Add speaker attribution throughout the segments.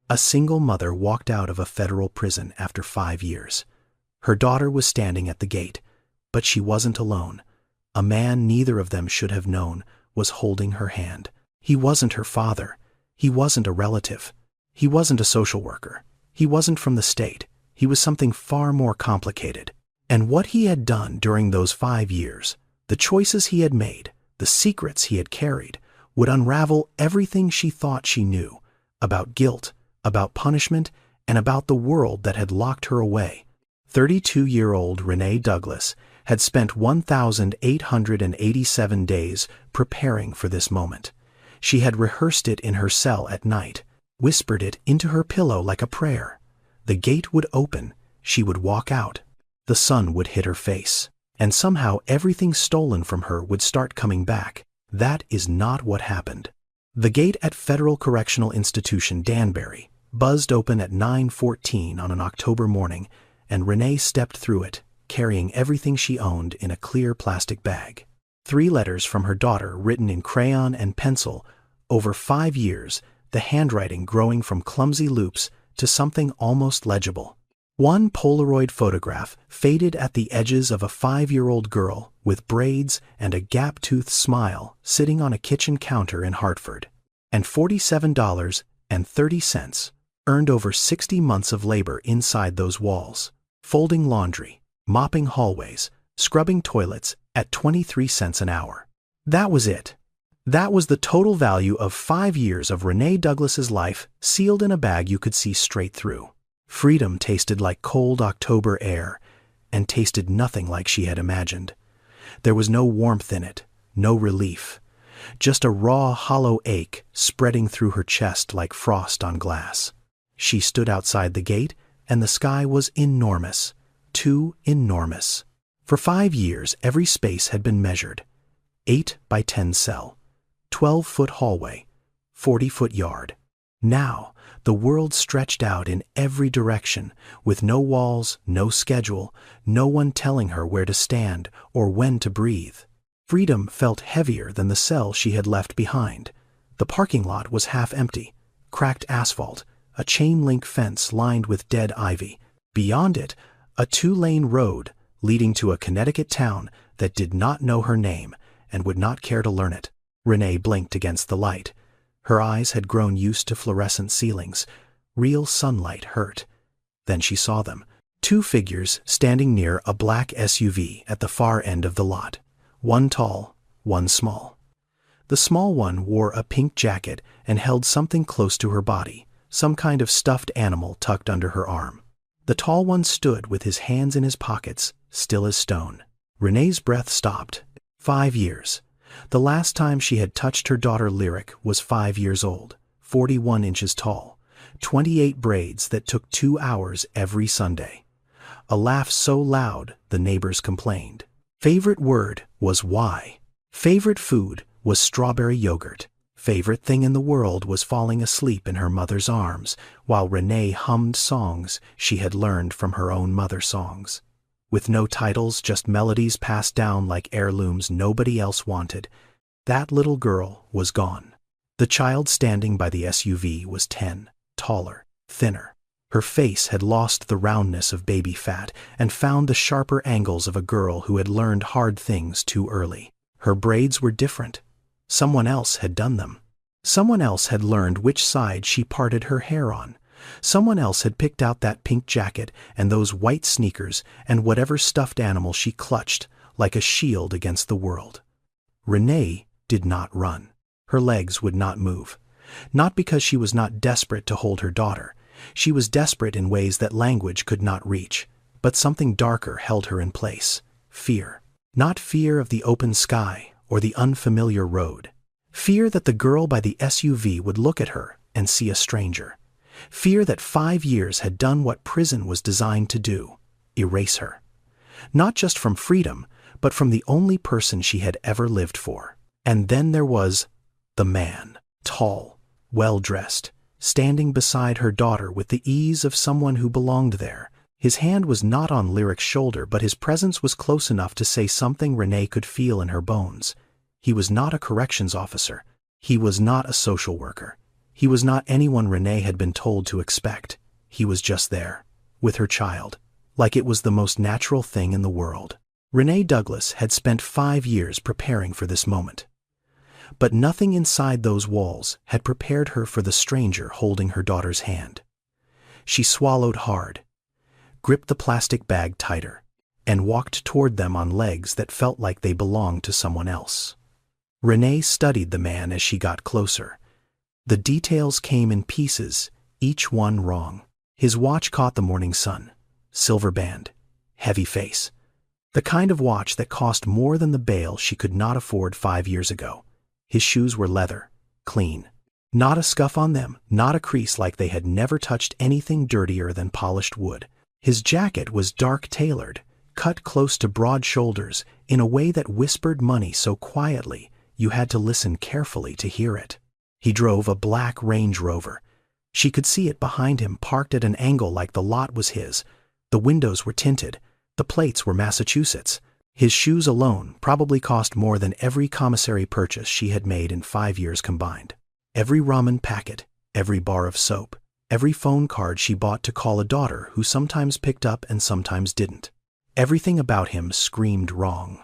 Speaker 1: A single mother walked out of a federal prison after 5 years. Her daughter was standing at the gate, but she wasn't alone. A man neither of them should have known was holding her hand. He wasn't her father. He wasn't a relative. He wasn't a social worker. He wasn't from the state. He was something far more complicated. And what he had done during those 5 years, the choices he had made, the secrets he had carried, would unravel everything she thought she knew about guilt, about punishment, and about the world that had locked her away. 32-year-old Renee Douglas had spent 1,887 days preparing for this moment. She had rehearsed it in her cell at night, whispered it into her pillow like a prayer. The gate would open, she would walk out, the sun would hit her face, and somehow everything stolen from her would start coming back. That is not what happened. The gate at Federal Correctional Institution Danbury buzzed open at 9:14 on an October morning, and Renee stepped through it, carrying everything she owned in a clear plastic bag. 3 letters from her daughter written in crayon and pencil. Over 5 years, the handwriting growing from clumsy loops to something almost legible. One Polaroid photograph faded at the edges of a 5-year-old girl with braids and a gap-toothed smile sitting on a kitchen counter in Hartford. And $47.30, earned over 60 months of labor inside those walls, folding laundry, mopping hallways, scrubbing toilets at 23 cents an hour. That was it. That was the total value of 5 years of Renee Douglas's life, sealed in a bag you could see straight through. Freedom tasted like cold October air, and tasted nothing like she had imagined. There was no warmth in it, no relief, just a raw, hollow ache spreading through her chest like frost on glass. She stood outside the gate, and the sky was enormous, too enormous. For 5 years, every space had been measured. 8 by 10 cell, 12-foot hallway, 40-foot yard. Now, the world stretched out in every direction, with no walls, no schedule, no one telling her where to stand or when to breathe. Freedom felt heavier than the cell she had left behind. The parking lot was half empty, cracked asphalt, a chain-link fence lined with dead ivy. Beyond it, a 2-lane road leading to a Connecticut town that did not know her name and would not care to learn it. Renee blinked against the light. Her eyes had grown used to fluorescent ceilings. Real sunlight hurt. Then she saw them. 2 figures standing near a black SUV at the far end of the lot. One tall, one small. The small one wore a pink jacket and held something close to her body, some kind of stuffed animal tucked under her arm. The tall one stood with his hands in his pockets, still as stone. Renee's breath stopped. 5 years. The last time she had touched her daughter Lyric was 5 years old, 41 inches tall, 28 braids that took 2 hours every Sunday. A laugh so loud the neighbors complained. Favorite word was why. Favorite food was strawberry yogurt. Favorite thing in the world was falling asleep in her mother's arms while Renee hummed songs she had learned from her own mother's songs. With no titles, just melodies passed down like heirlooms nobody else wanted. That little girl was gone. The child standing by the SUV was 10, taller, thinner. Her face had lost the roundness of baby fat and found the sharper angles of a girl who had learned hard things too early. Her braids were different. Someone else had done them. Someone else had learned which side she parted her hair on. Someone else had picked out that pink jacket and those white sneakers and whatever stuffed animal she clutched like a shield against the world. Renee did not run. Her legs would not move. Not because she was not desperate to hold her daughter. She was desperate in ways that language could not reach. But something darker held her in place. Fear. Not fear of the open sky or the unfamiliar road. Fear that the girl by the SUV would look at her and see a stranger. Fear that 5 years had done what prison was designed to do, erase her. Not just from freedom, but from the only person she had ever lived for. And then there was the man, tall, well-dressed, standing beside her daughter with the ease of someone who belonged there. His hand was not on Lyric's shoulder, but his presence was close enough to say something Renee could feel in her bones. He was not a corrections officer. He was not a social worker. He was not anyone Renee had been told to expect. He was just there, with her child, like it was the most natural thing in the world. Renee Douglas had spent 5 years preparing for this moment. But nothing inside those walls had prepared her for the stranger holding her daughter's hand. She swallowed hard, gripped the plastic bag tighter, and walked toward them on legs that felt like they belonged to someone else. Renee studied the man as she got closer. The details came in pieces, each one wrong. His watch caught the morning sun. Silver band. Heavy face. The kind of watch that cost more than the bail she could not afford 5 years ago. His shoes were leather, clean. Not a scuff on them, not a crease, like they had never touched anything dirtier than polished wood. His jacket was dark tailored, cut close to broad shoulders in a way that whispered money so quietly you had to listen carefully to hear it. He drove a black Range Rover. She could see it behind him, parked at an angle like the lot was his. The windows were tinted. The plates were Massachusetts. His shoes alone probably cost more than every commissary purchase she had made in 5 years combined. Every ramen packet, every bar of soap, every phone card she bought to call a daughter who sometimes picked up and sometimes didn't. Everything about him screamed wrong.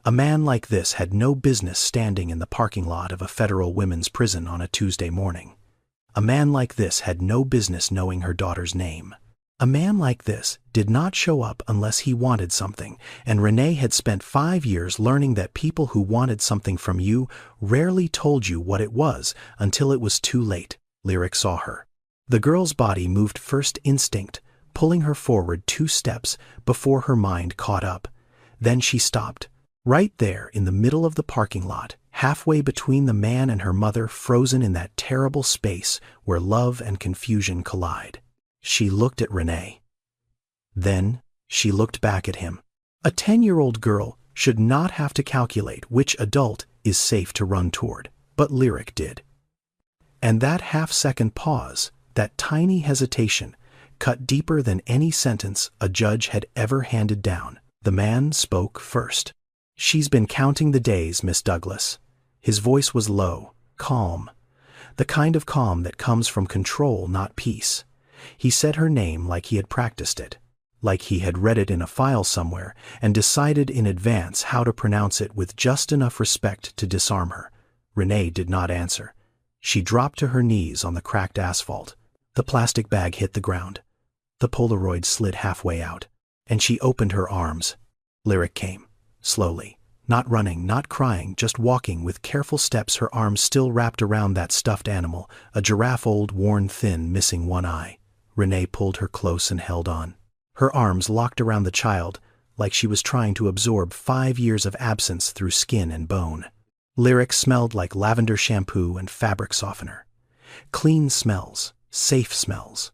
Speaker 1: A man like this had no business standing in the parking lot of a federal women's prison on a Tuesday morning. A man like this had no business knowing her daughter's name. A man like this did not show up unless he wanted something, and Renee had spent 5 years learning that people who wanted something from you rarely told you what it was until it was too late. Lyric saw her. The girl's body moved first instinct, pulling her forward 2 steps before her mind caught up. Then she stopped, right there in the middle of the parking lot, halfway between the man and her mother, frozen in that terrible space where love and confusion collide. She looked at Renee. Then she looked back at him. A 10-year-old girl should not have to calculate which adult is safe to run toward, but Lyric did. And that half-second pause, that tiny hesitation, cut deeper than any sentence a judge had ever handed down. The man spoke first. "She's been counting the days, Miss Douglas." His voice was low, calm, the kind of calm that comes from control, not peace. He said her name like he had practiced it, like he had read it in a file somewhere and decided in advance how to pronounce it with just enough respect to disarm her. Renee did not answer. She dropped to her knees on the cracked asphalt. The plastic bag hit the ground. The Polaroid slid halfway out, and she opened her arms. Lyric came, slowly, not running, not crying, just walking with careful steps, her arms still wrapped around that stuffed animal, a giraffe, old, worn, thin, missing one eye. Renee pulled her close and held on. Her arms locked around the child like she was trying to absorb 5 years of absence through skin and bone. Lyric smelled like lavender shampoo and fabric softener. Clean smells, safe smells,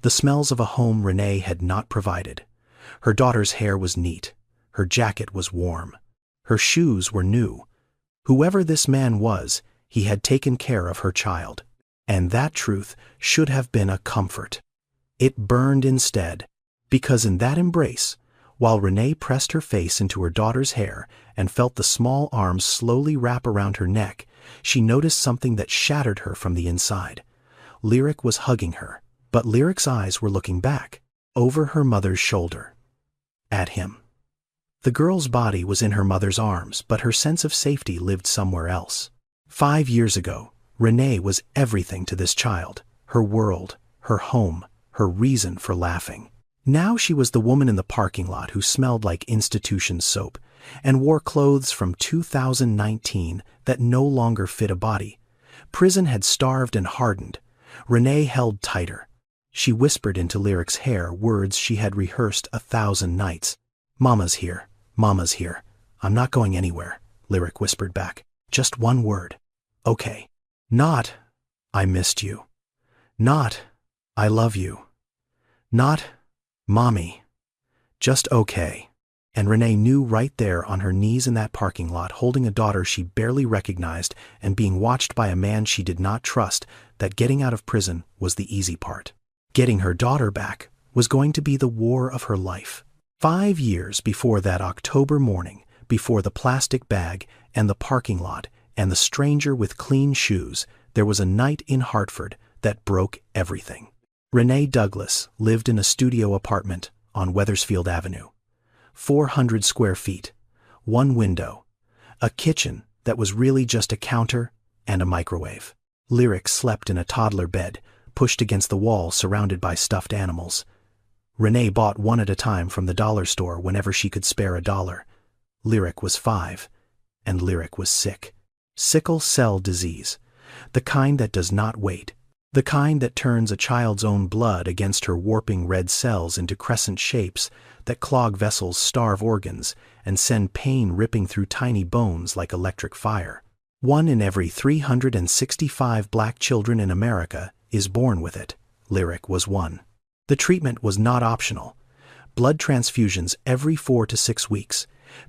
Speaker 1: the smells of a home Renee had not provided. Her daughter's hair was neat. Her jacket was warm. Her shoes were new. Whoever this man was, he had taken care of her child. And that truth should have been a comfort. It burned instead, because in that embrace, while Renee pressed her face into her daughter's hair and felt the small arms slowly wrap around her neck, she noticed something that shattered her from the inside. Lyric was hugging her, but Lyric's eyes were looking back, over her mother's shoulder, at him. The girl's body was in her mother's arms, but her sense of safety lived somewhere else. 5 years ago, Renee was everything to this child, her world, her home, her reason for laughing. Now she was the woman in the parking lot who smelled like institution soap and wore clothes from 2019 that no longer fit a body. Prison had starved and hardened. Renee held tighter. She whispered into Lyric's hair words she had rehearsed 1,000 nights. "Mama's here. Mama's here. I'm not going anywhere," Lyric whispered back. "Just one word. Okay. Not, I missed you. Not, I love you. Not, Mommy. Just okay." And Renee knew right there on her knees in that parking lot, holding a daughter she barely recognized and being watched by a man she did not trust, that getting out of prison was the easy part. Getting her daughter back was going to be the war of her life. 5 years before that October morning, before the plastic bag and the parking lot and the stranger with clean shoes, there was a night in Hartford that broke everything. Renee Douglas lived in a studio apartment on Wethersfield Avenue. 400 square feet, one window, a kitchen that was really just a counter and a microwave. Lyric slept in a toddler bed, pushed against the wall surrounded by stuffed animals. Renee bought one at a time from the dollar store whenever she could spare $1. Lyric was 5, and Lyric was sick. Sickle cell disease, the kind that does not wait, the kind that turns a child's own blood against her warping red cells into crescent shapes that clog vessels, starve organs, and send pain ripping through tiny bones like electric fire. 1 in every 365 black children in America is born with it. Lyric was one. The treatment was not optional. Blood transfusions every 4 to 6 weeks,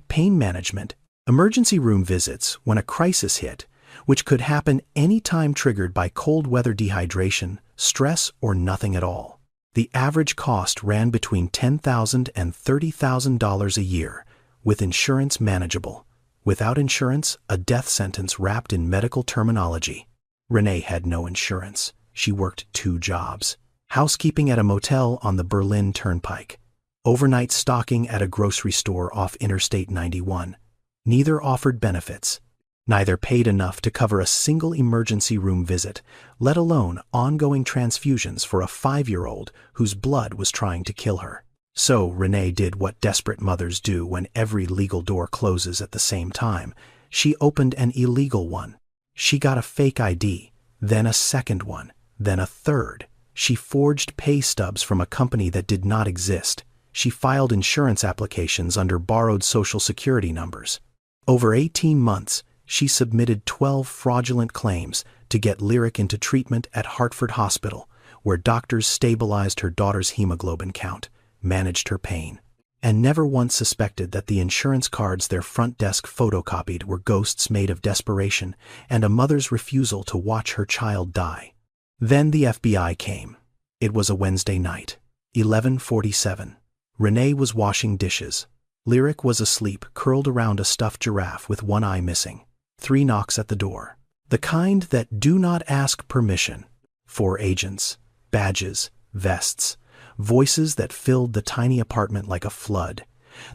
Speaker 1: pain management, emergency room visits when a crisis hit, which could happen any time triggered by cold weather, dehydration, stress, or nothing at all. The average cost ran between $10,000 and $30,000 a year, with insurance manageable. Without insurance, a death sentence wrapped in medical terminology. Renee had no insurance. She worked 2 jobs. Housekeeping at a motel on the Berlin Turnpike. Overnight stocking at a grocery store off Interstate 91. Neither offered benefits. Neither paid enough to cover a single emergency room visit, let alone ongoing transfusions for a 5-year-old whose blood was trying to kill her. So Renee did what desperate mothers do when every legal door closes at the same time. She opened an illegal one. She got a fake ID, then a second one, then a third. She forged pay stubs from a company that did not exist. She filed insurance applications under borrowed Social Security numbers. Over 18 months, she submitted 12 fraudulent claims to get Lyric into treatment at Hartford Hospital, where doctors stabilized her daughter's hemoglobin count, managed her pain, and never once suspected that the insurance cards their front desk photocopied were ghosts made of desperation and a mother's refusal to watch her child die. Then the FBI came. It was a Wednesday night, 11:47. Renee was washing dishes. Lyric was asleep, curled around a stuffed giraffe with one eye missing. 3 knocks at the door. The kind that do not ask permission. 4 agents, badges, vests, voices that filled the tiny apartment like a flood.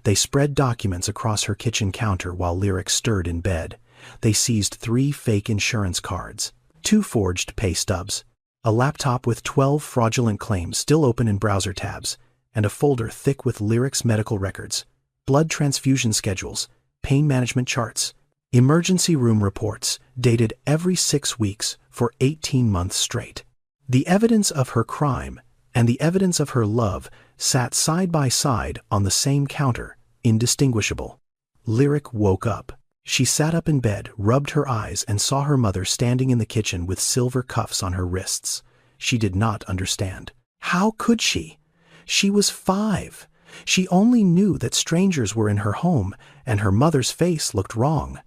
Speaker 1: They spread documents across her kitchen counter while Lyric stirred in bed. They seized 3 fake insurance cards, 2 forged pay stubs, a laptop with 12 fraudulent claims still open in browser tabs, and a folder thick with Lyric's medical records, blood transfusion schedules, pain management charts, emergency room reports dated every 6 weeks for 18 months straight. The evidence of her crime and the evidence of her love sat side by side on the same counter, indistinguishable. Lyric woke up. She sat up in bed, rubbed her eyes, and saw her mother standing in the kitchen with silver cuffs on her wrists. She did not understand. How could she? She was 5. She only knew that strangers were in her home, and her mother's face looked wrong.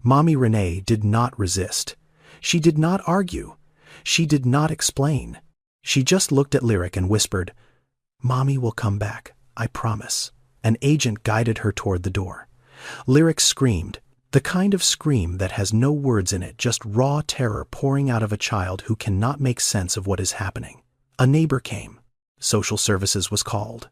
Speaker 1: Mommy Renee did not resist. She did not argue. She did not explain. She just looked at Lyric and whispered, "Mommy will come back, I promise." An agent guided her toward the door. Lyric screamed, the kind of scream that has no words in it, just raw terror pouring out of a child who cannot make sense of what is happening. A neighbor came. Social services was called.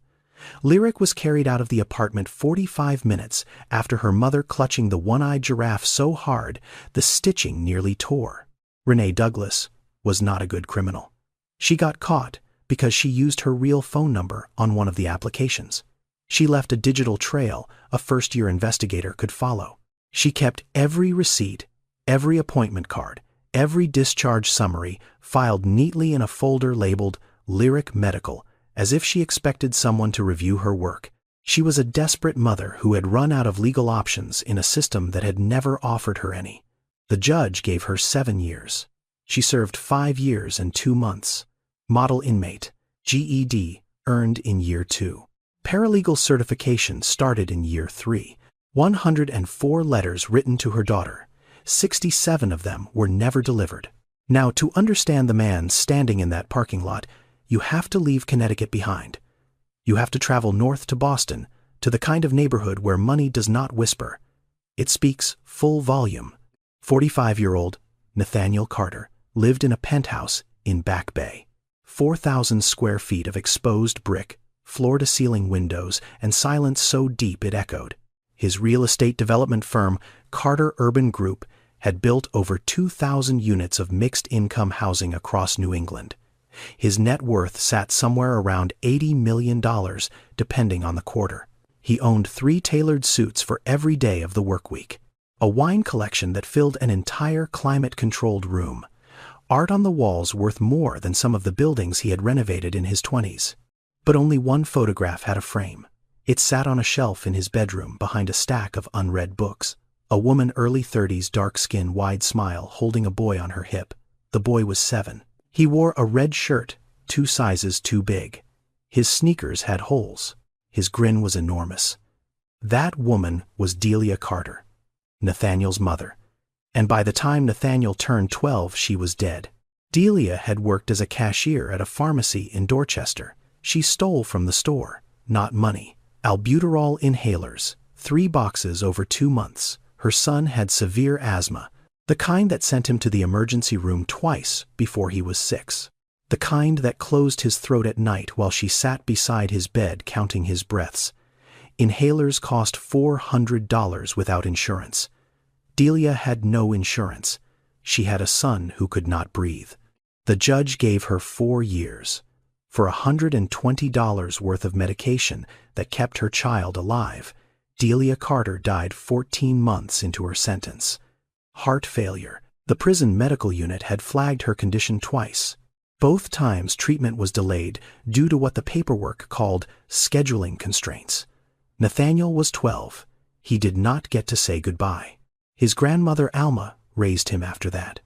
Speaker 1: Lyric was carried out of the apartment 45 minutes after her mother clutching the one-eyed giraffe so hard the stitching nearly tore. Renee Douglas was not a good criminal. She got caught because she used her real phone number on one of the applications. She left a digital trail a first-year investigator could follow. She kept every receipt, every appointment card, every discharge summary filed neatly in a folder labeled Lyric Medical, as if she expected someone to review her work. She was a desperate mother who had run out of legal options in a system that had never offered her any. The judge gave her 7 years. She served 5 years and 2 months. Model inmate, GED, earned in year 2. Paralegal certification started in year 3. 104 letters written to her daughter. 67 of them were never delivered. Now, to understand the man standing in that parking lot, you have to leave Connecticut behind. You have to travel north to Boston, to the kind of neighborhood where money does not whisper. It speaks full volume. 45-year-old Nathaniel Carter, lived in a penthouse in Back Bay. 4,000 square feet of exposed brick, floor-to-ceiling windows, and silence so deep it echoed. His real estate development firm, Carter Urban Group, had built over 2,000 units of mixed-income housing across New England. His net worth sat somewhere around $80 million, depending on the quarter. He owned 3 tailored suits for every day of the work week, a wine collection that filled an entire climate-controlled room, art on the walls worth more than some of the buildings he had renovated in his 20s. But only one photograph had a frame. It sat on a shelf in his bedroom behind a stack of unread books. A woman, early 30s, dark skin, wide smile, holding a boy on her hip. The boy was 7. He wore a red shirt, 2 sizes too big. His sneakers had holes. His grin was enormous. That woman was Delia Carter, Nathaniel's mother. And by the time Nathaniel turned 12, she was dead. Delia had worked as a cashier at a pharmacy in Dorchester. She stole from the store, not money. Albuterol inhalers, 3 boxes over 2 months. Her son had severe asthma, the kind that sent him to the emergency room twice before he was 6. The kind that closed his throat at night while she sat beside his bed counting his breaths. Inhalers cost $400 without insurance. Delia had no insurance. She had a son who could not breathe. The judge gave her 4 years for $120 worth of medication that kept her child alive. Delia Carter died 14 months into her sentence. Heart failure. The prison medical unit had flagged her condition twice. Both times treatment was delayed due to what the paperwork called scheduling constraints. Nathaniel was 12. He did not get to say goodbye. His grandmother Alma raised him after that.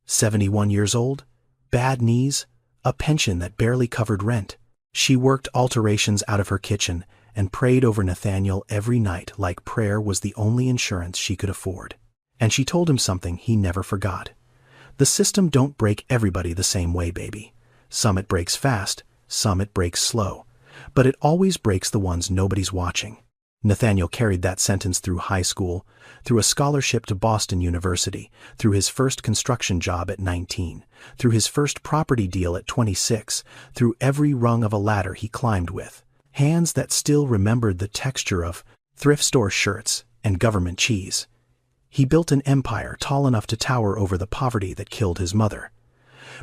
Speaker 1: 71 years old, bad knees, a pension that barely covered rent. She worked alterations out of her kitchen and prayed over Nathaniel every night like prayer was the only insurance she could afford. And she told him something he never forgot. The system don't break everybody the same way, baby. Some it breaks fast, some it breaks slow. But it always breaks the ones nobody's watching. Nathaniel carried that sentence through high school, through a scholarship to Boston University, through his first construction job at 19, through his first property deal at 26, through every rung of a ladder he climbed with. Hands that still remembered the texture of thrift store shirts and government cheese. He built an empire tall enough to tower over the poverty that killed his mother.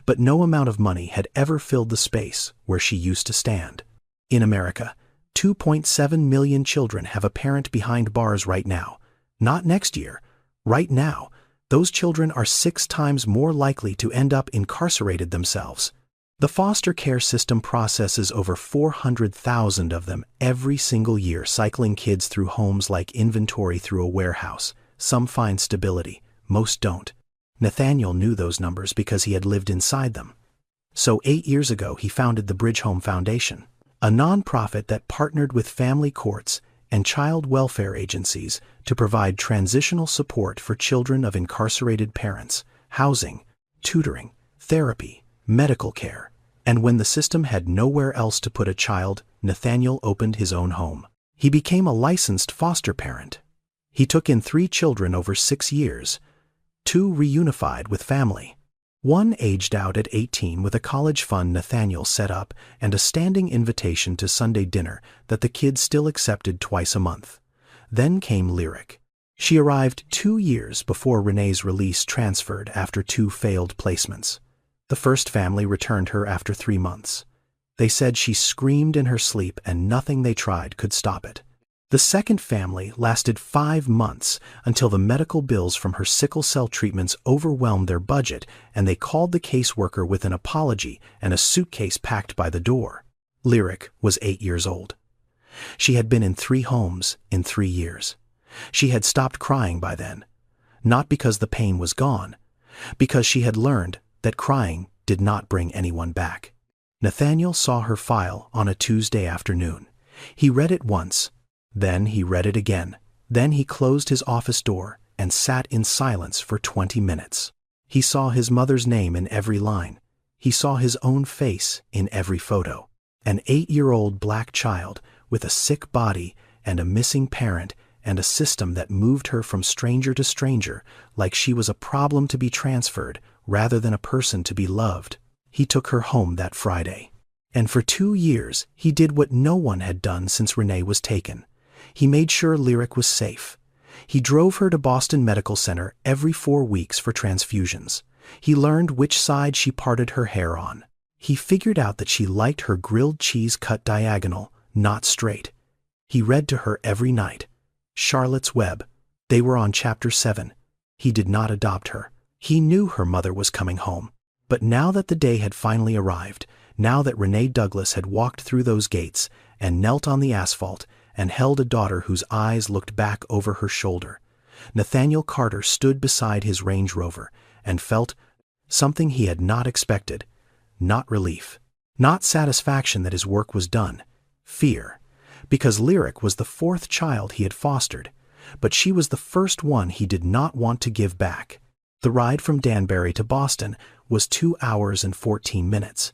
Speaker 1: But no amount of money had ever filled the space where she used to stand. In America, 2.7 million children have a parent behind bars right now. Not next year. Right now, those children are 6 times more likely to end up incarcerated themselves. The foster care system processes over 400,000 of them every single year, cycling kids through homes like inventory through a warehouse. Some find stability, most don't. Nathaniel knew those numbers because he had lived inside them. So 8 years ago, he founded the Bridge Home Foundation, a nonprofit that partnered with family courts and child welfare agencies to provide transitional support for children of incarcerated parents, housing, tutoring, therapy, medical care. And when the system had nowhere else to put a child, Nathaniel opened his own home. He became a licensed foster parent. He took in 3 children over 6 years, 2 reunified with family. One aged out at 18 with a college fund Nathaniel set up and a standing invitation to Sunday dinner that the kids still accepted twice a month. Then came Lyric. She arrived 2 years before Renee's release transferred after 2 failed placements. The first family returned her after 3 months. They said she screamed in her sleep and nothing they tried could stop it. The second family lasted 5 months until the medical bills from her sickle cell treatments overwhelmed their budget and they called the caseworker with an apology and a suitcase packed by the door. Lyric was 8 years old. She had been in 3 homes in 3 years. She had stopped crying by then, not because the pain was gone, because she had learned that crying did not bring anyone back. Nathaniel saw her file on a Tuesday afternoon. He read it once. Then he read it again. Then he closed his office door and sat in silence for 20 minutes. He saw his mother's name in every line. He saw his own face in every photo. An 8-year-old black child with a sick body and a missing parent and a system that moved her from stranger to stranger like she was a problem to be transferred rather than a person to be loved. He took her home that Friday. And for 2 years, he did what no one had done since Renee was taken. He made sure Lyric was safe. He drove her to Boston Medical Center every 4 weeks for transfusions. He learned which side she parted her hair on. He figured out that she liked her grilled cheese cut diagonal, not straight. He read to her every night. Charlotte's Web. They were on chapter 7. He did not adopt her. He knew her mother was coming home. But now that the day had finally arrived, now that Renee Douglas had walked through those gates and knelt on the asphalt and held a daughter whose eyes looked back over her shoulder, Nathaniel Carter stood beside his Range Rover and felt something he had not expected. Not relief. Not satisfaction that his work was done. Fear. Because Lyric was the 4th child he had fostered, but she was the first one he did not want to give back. The ride from Danbury to Boston was 2 hours and 14 minutes.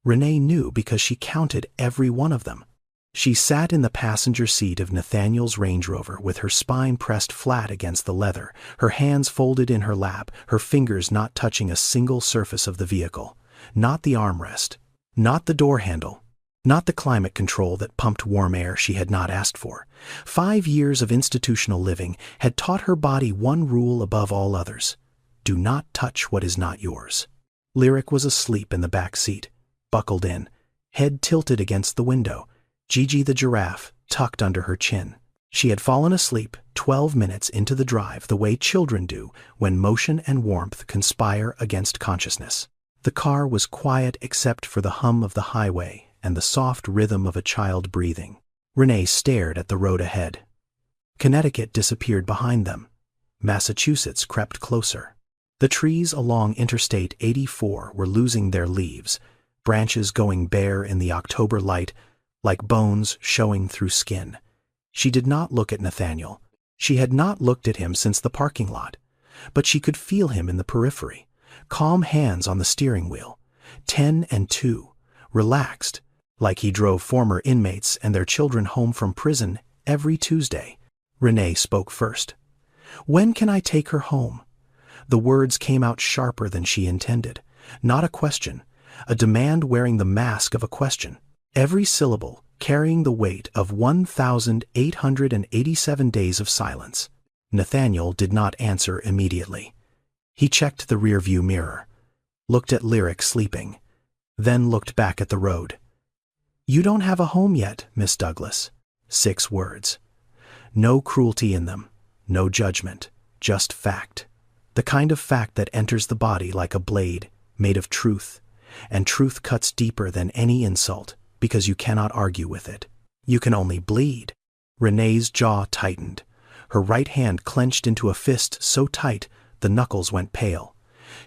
Speaker 1: Renee knew because she counted every one of them. She sat in the passenger seat of Nathaniel's Range Rover with her spine pressed flat against the leather, her hands folded in her lap, her fingers not touching a single surface of the vehicle. Not the armrest, not the door handle, not the climate control that pumped warm air she had not asked for. 5 years of institutional living had taught her body one rule above all others: do not touch what is not yours. Lyric was asleep in the back seat, buckled in, head tilted against the window, Gigi the giraffe tucked under her chin. She had fallen asleep 12 minutes into the drive the way children do when motion and warmth conspire against consciousness. The car was quiet except for the hum of the highway and the soft rhythm of a child breathing. Renee stared at the road ahead. Connecticut disappeared behind them. Massachusetts crept closer. The trees along Interstate 84 were losing their leaves, branches going bare in the October light, like bones showing through skin. She did not look at Nathaniel. She had not looked at him since the parking lot, but she could feel him in the periphery. Calm hands on the steering wheel, 10 and 2, relaxed, like he drove former inmates and their children home from prison every Tuesday. Renee spoke first. "When can I take her home?" The words came out sharper than she intended. Not a question, a demand wearing the mask of a question. Every syllable carrying the weight of 1,887 days of silence. Nathaniel did not answer immediately. He checked the rearview mirror, looked at Lyric sleeping, then looked back at the road. "You don't have a home yet, Miss Douglas." 6 words. No cruelty in them, no judgment, just fact. The kind of fact that enters the body like a blade, made of truth, and truth cuts deeper than any insult because you cannot argue with it. You can only bleed. Renee's jaw tightened. Her right hand clenched into a fist so tight the knuckles went pale.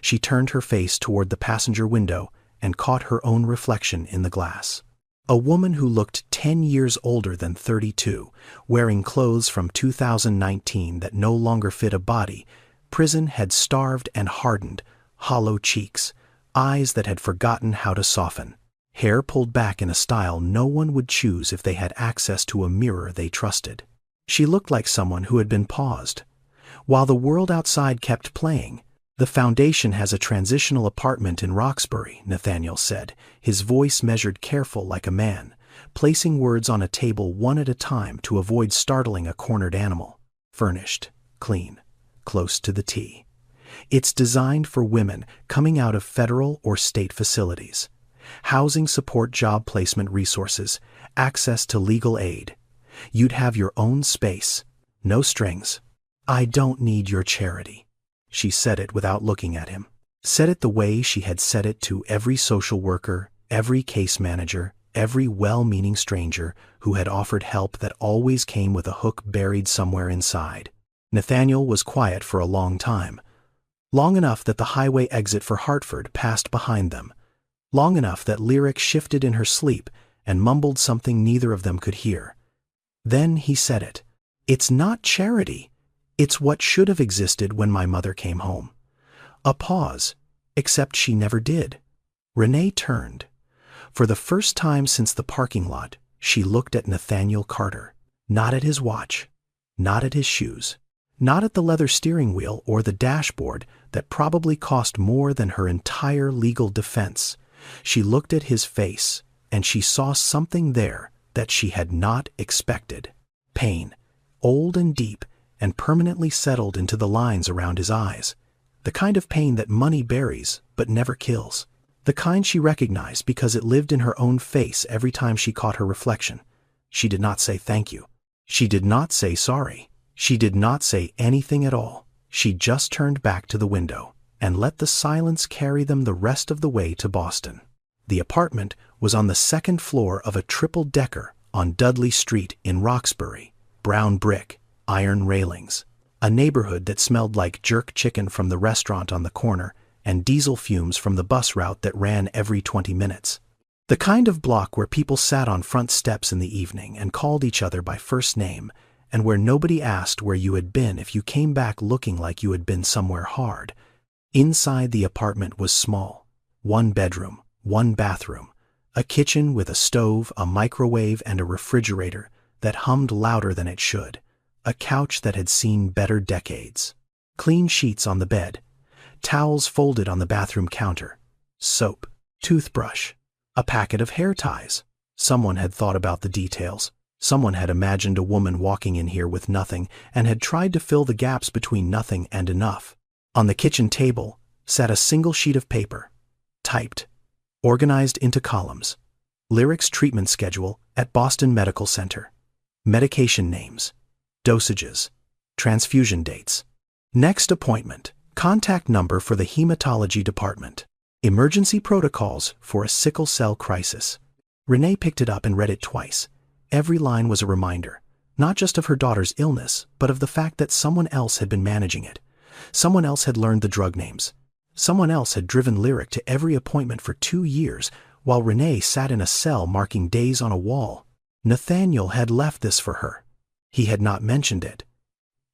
Speaker 1: She turned her face toward the passenger window and caught her own reflection in the glass. A woman who looked 10 years older than 32, wearing clothes from 2019 that no longer fit a body. Prison had starved and hardened, hollow cheeks, eyes that had forgotten how to soften, hair pulled back in a style no one would choose if they had access to a mirror they trusted. She looked like someone who had been paused. While the world outside kept playing, "The Foundation has a transitional apartment in Roxbury," Nathaniel said, his voice measured careful like a man, placing words on a table one at a time to avoid startling a cornered animal. "Furnished, clean, close to the T. It's designed for women coming out of federal or state facilities. Housing support, job placement resources, access to legal aid. You'd have your own space, no strings. I don't need your charity." She said it without looking at him. Said it the way she had said it to every social worker, every case manager, every well-meaning stranger who had offered help that always came with a hook buried somewhere inside. Nathaniel was quiet for a long time. Long enough that the highway exit for Hartford passed behind them. Long enough that Lyric shifted in her sleep and mumbled something neither of them could hear. Then he said it. "It's not charity. It's what should have existed when my mother came home." A pause, except she never did. Renee turned. For the first time since the parking lot, she looked at Nathaniel Carter. Not at his watch, not at his shoes, Not at the leather steering wheel or the dashboard that probably cost more than her entire legal defense. She looked at his face, and she saw something there that she had not expected. Pain, old and deep, and permanently settled into the lines around his eyes. The kind of pain that money buries but never kills. The kind she recognized because it lived in her own face every time she caught her reflection. She did not say thank you. She did not say sorry. She did not say anything at all. She just turned back to the window and let the silence carry them the rest of the way to Boston. The apartment was on the second floor of a triple-decker on Dudley Street in Roxbury. Brown brick, iron railings. A neighborhood that smelled like jerk chicken from the restaurant on the corner and diesel fumes from the bus route that ran every 20 minutes. The kind of block where people sat on front steps in the evening and called each other by first name, and where nobody asked where you had been if you came back looking like you had been somewhere hard. Inside the apartment was small. 1 bedroom, 1 bathroom, a kitchen with a stove, a microwave, and a refrigerator that hummed louder than it should. A couch that had seen better decades. Clean sheets on the bed. Towels folded on the bathroom counter. Soap. Toothbrush. A packet of hair ties. Someone had thought about the details. Someone had imagined a woman walking in here with nothing and had tried to fill the gaps between nothing and enough. On the kitchen table sat a single sheet of paper. Typed. Organized into columns. Lyric's treatment schedule at Boston Medical Center. Medication names. Dosages. Transfusion dates. Next appointment. Contact number for the hematology department. Emergency protocols for a sickle cell crisis. Renee picked it up and read it twice. Every line was a reminder, not just of her daughter's illness, but of the fact that someone else had been managing it. Someone else had learned the drug names. Someone else had driven Lyric to every appointment for 2 years, while Renee sat in a cell marking days on a wall. Nathaniel had left this for her. He had not mentioned it.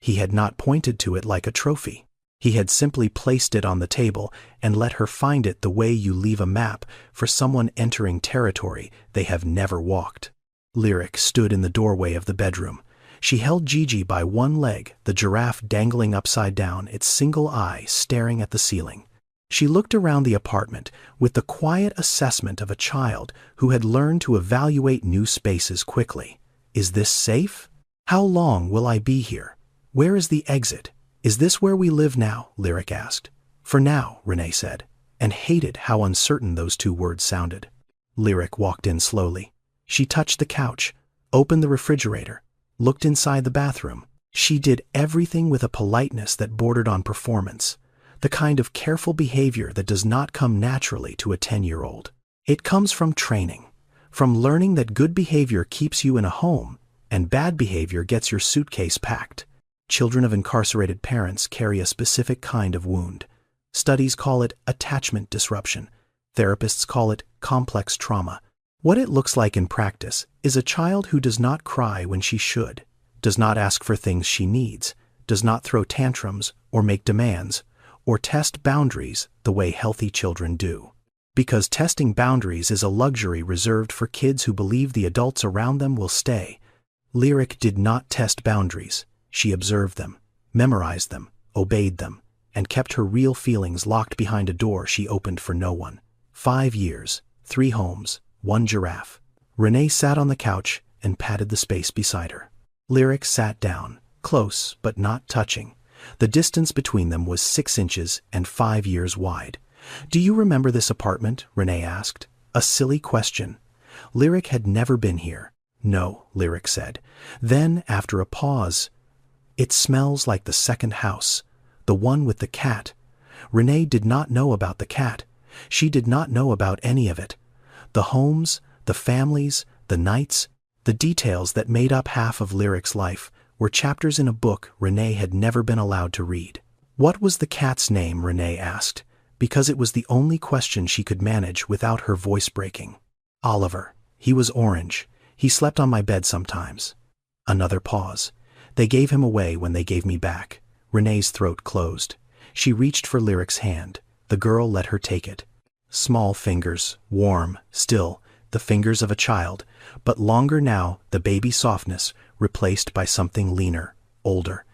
Speaker 1: He had not pointed to it like a trophy. He had simply placed it on the table and let her find it the way you leave a map for someone entering territory they have never walked. Lyric stood in the doorway of the bedroom. She held Gigi by one leg, the giraffe dangling upside down, its single eye staring at the ceiling. She looked around the apartment with the quiet assessment of a child who had learned to evaluate new spaces quickly. Is this safe? How long will I be here? Where is the exit? Is this where we live now? Lyric asked. For now, Renee said, and hated how uncertain those 2 words sounded. Lyric walked in slowly. She touched the couch, opened the refrigerator, looked inside the bathroom. She did everything with a politeness that bordered on performance, the kind of careful behavior that does not come naturally to a 10-year-old. It comes from training, from learning that good behavior keeps you in a home, and bad behavior gets your suitcase packed. Children of incarcerated parents carry a specific kind of wound. Studies call it attachment disruption. Therapists call it complex trauma. What it looks like in practice is a child who does not cry when she should, does not ask for things she needs, does not throw tantrums or make demands, or test boundaries the way healthy children do. Because testing boundaries is a luxury reserved for kids who believe the adults around them will stay. Lyric did not test boundaries. She observed them, memorized them, obeyed them, and kept her real feelings locked behind a door she opened for no one. 5 years, 3 homes, 1 giraffe. Renee sat on the couch and patted the space beside her. Lyric sat down, close but not touching. The distance between them was 6 inches and 5 years wide. Do you remember this apartment? Renee asked. A silly question. Lyric had never been here. No, Lyric said. Then, after a pause, it smells like the second house, the one with the cat. Renee did not know about the cat. She did not know about any of it. The homes, the families, the nights, the details that made up half of Lyric's life were chapters in a book Renee had never been allowed to read. What was the cat's name? Renee asked, because it was the only question she could manage without her voice breaking. Oliver. He was orange. He slept on my bed sometimes. Another pause. They gave him away when they gave me back. Renee's throat closed. She reached for Lyric's hand. The girl let her take it. Small fingers, warm, still, the fingers of a child, but longer now, the baby softness, replaced by something leaner, older.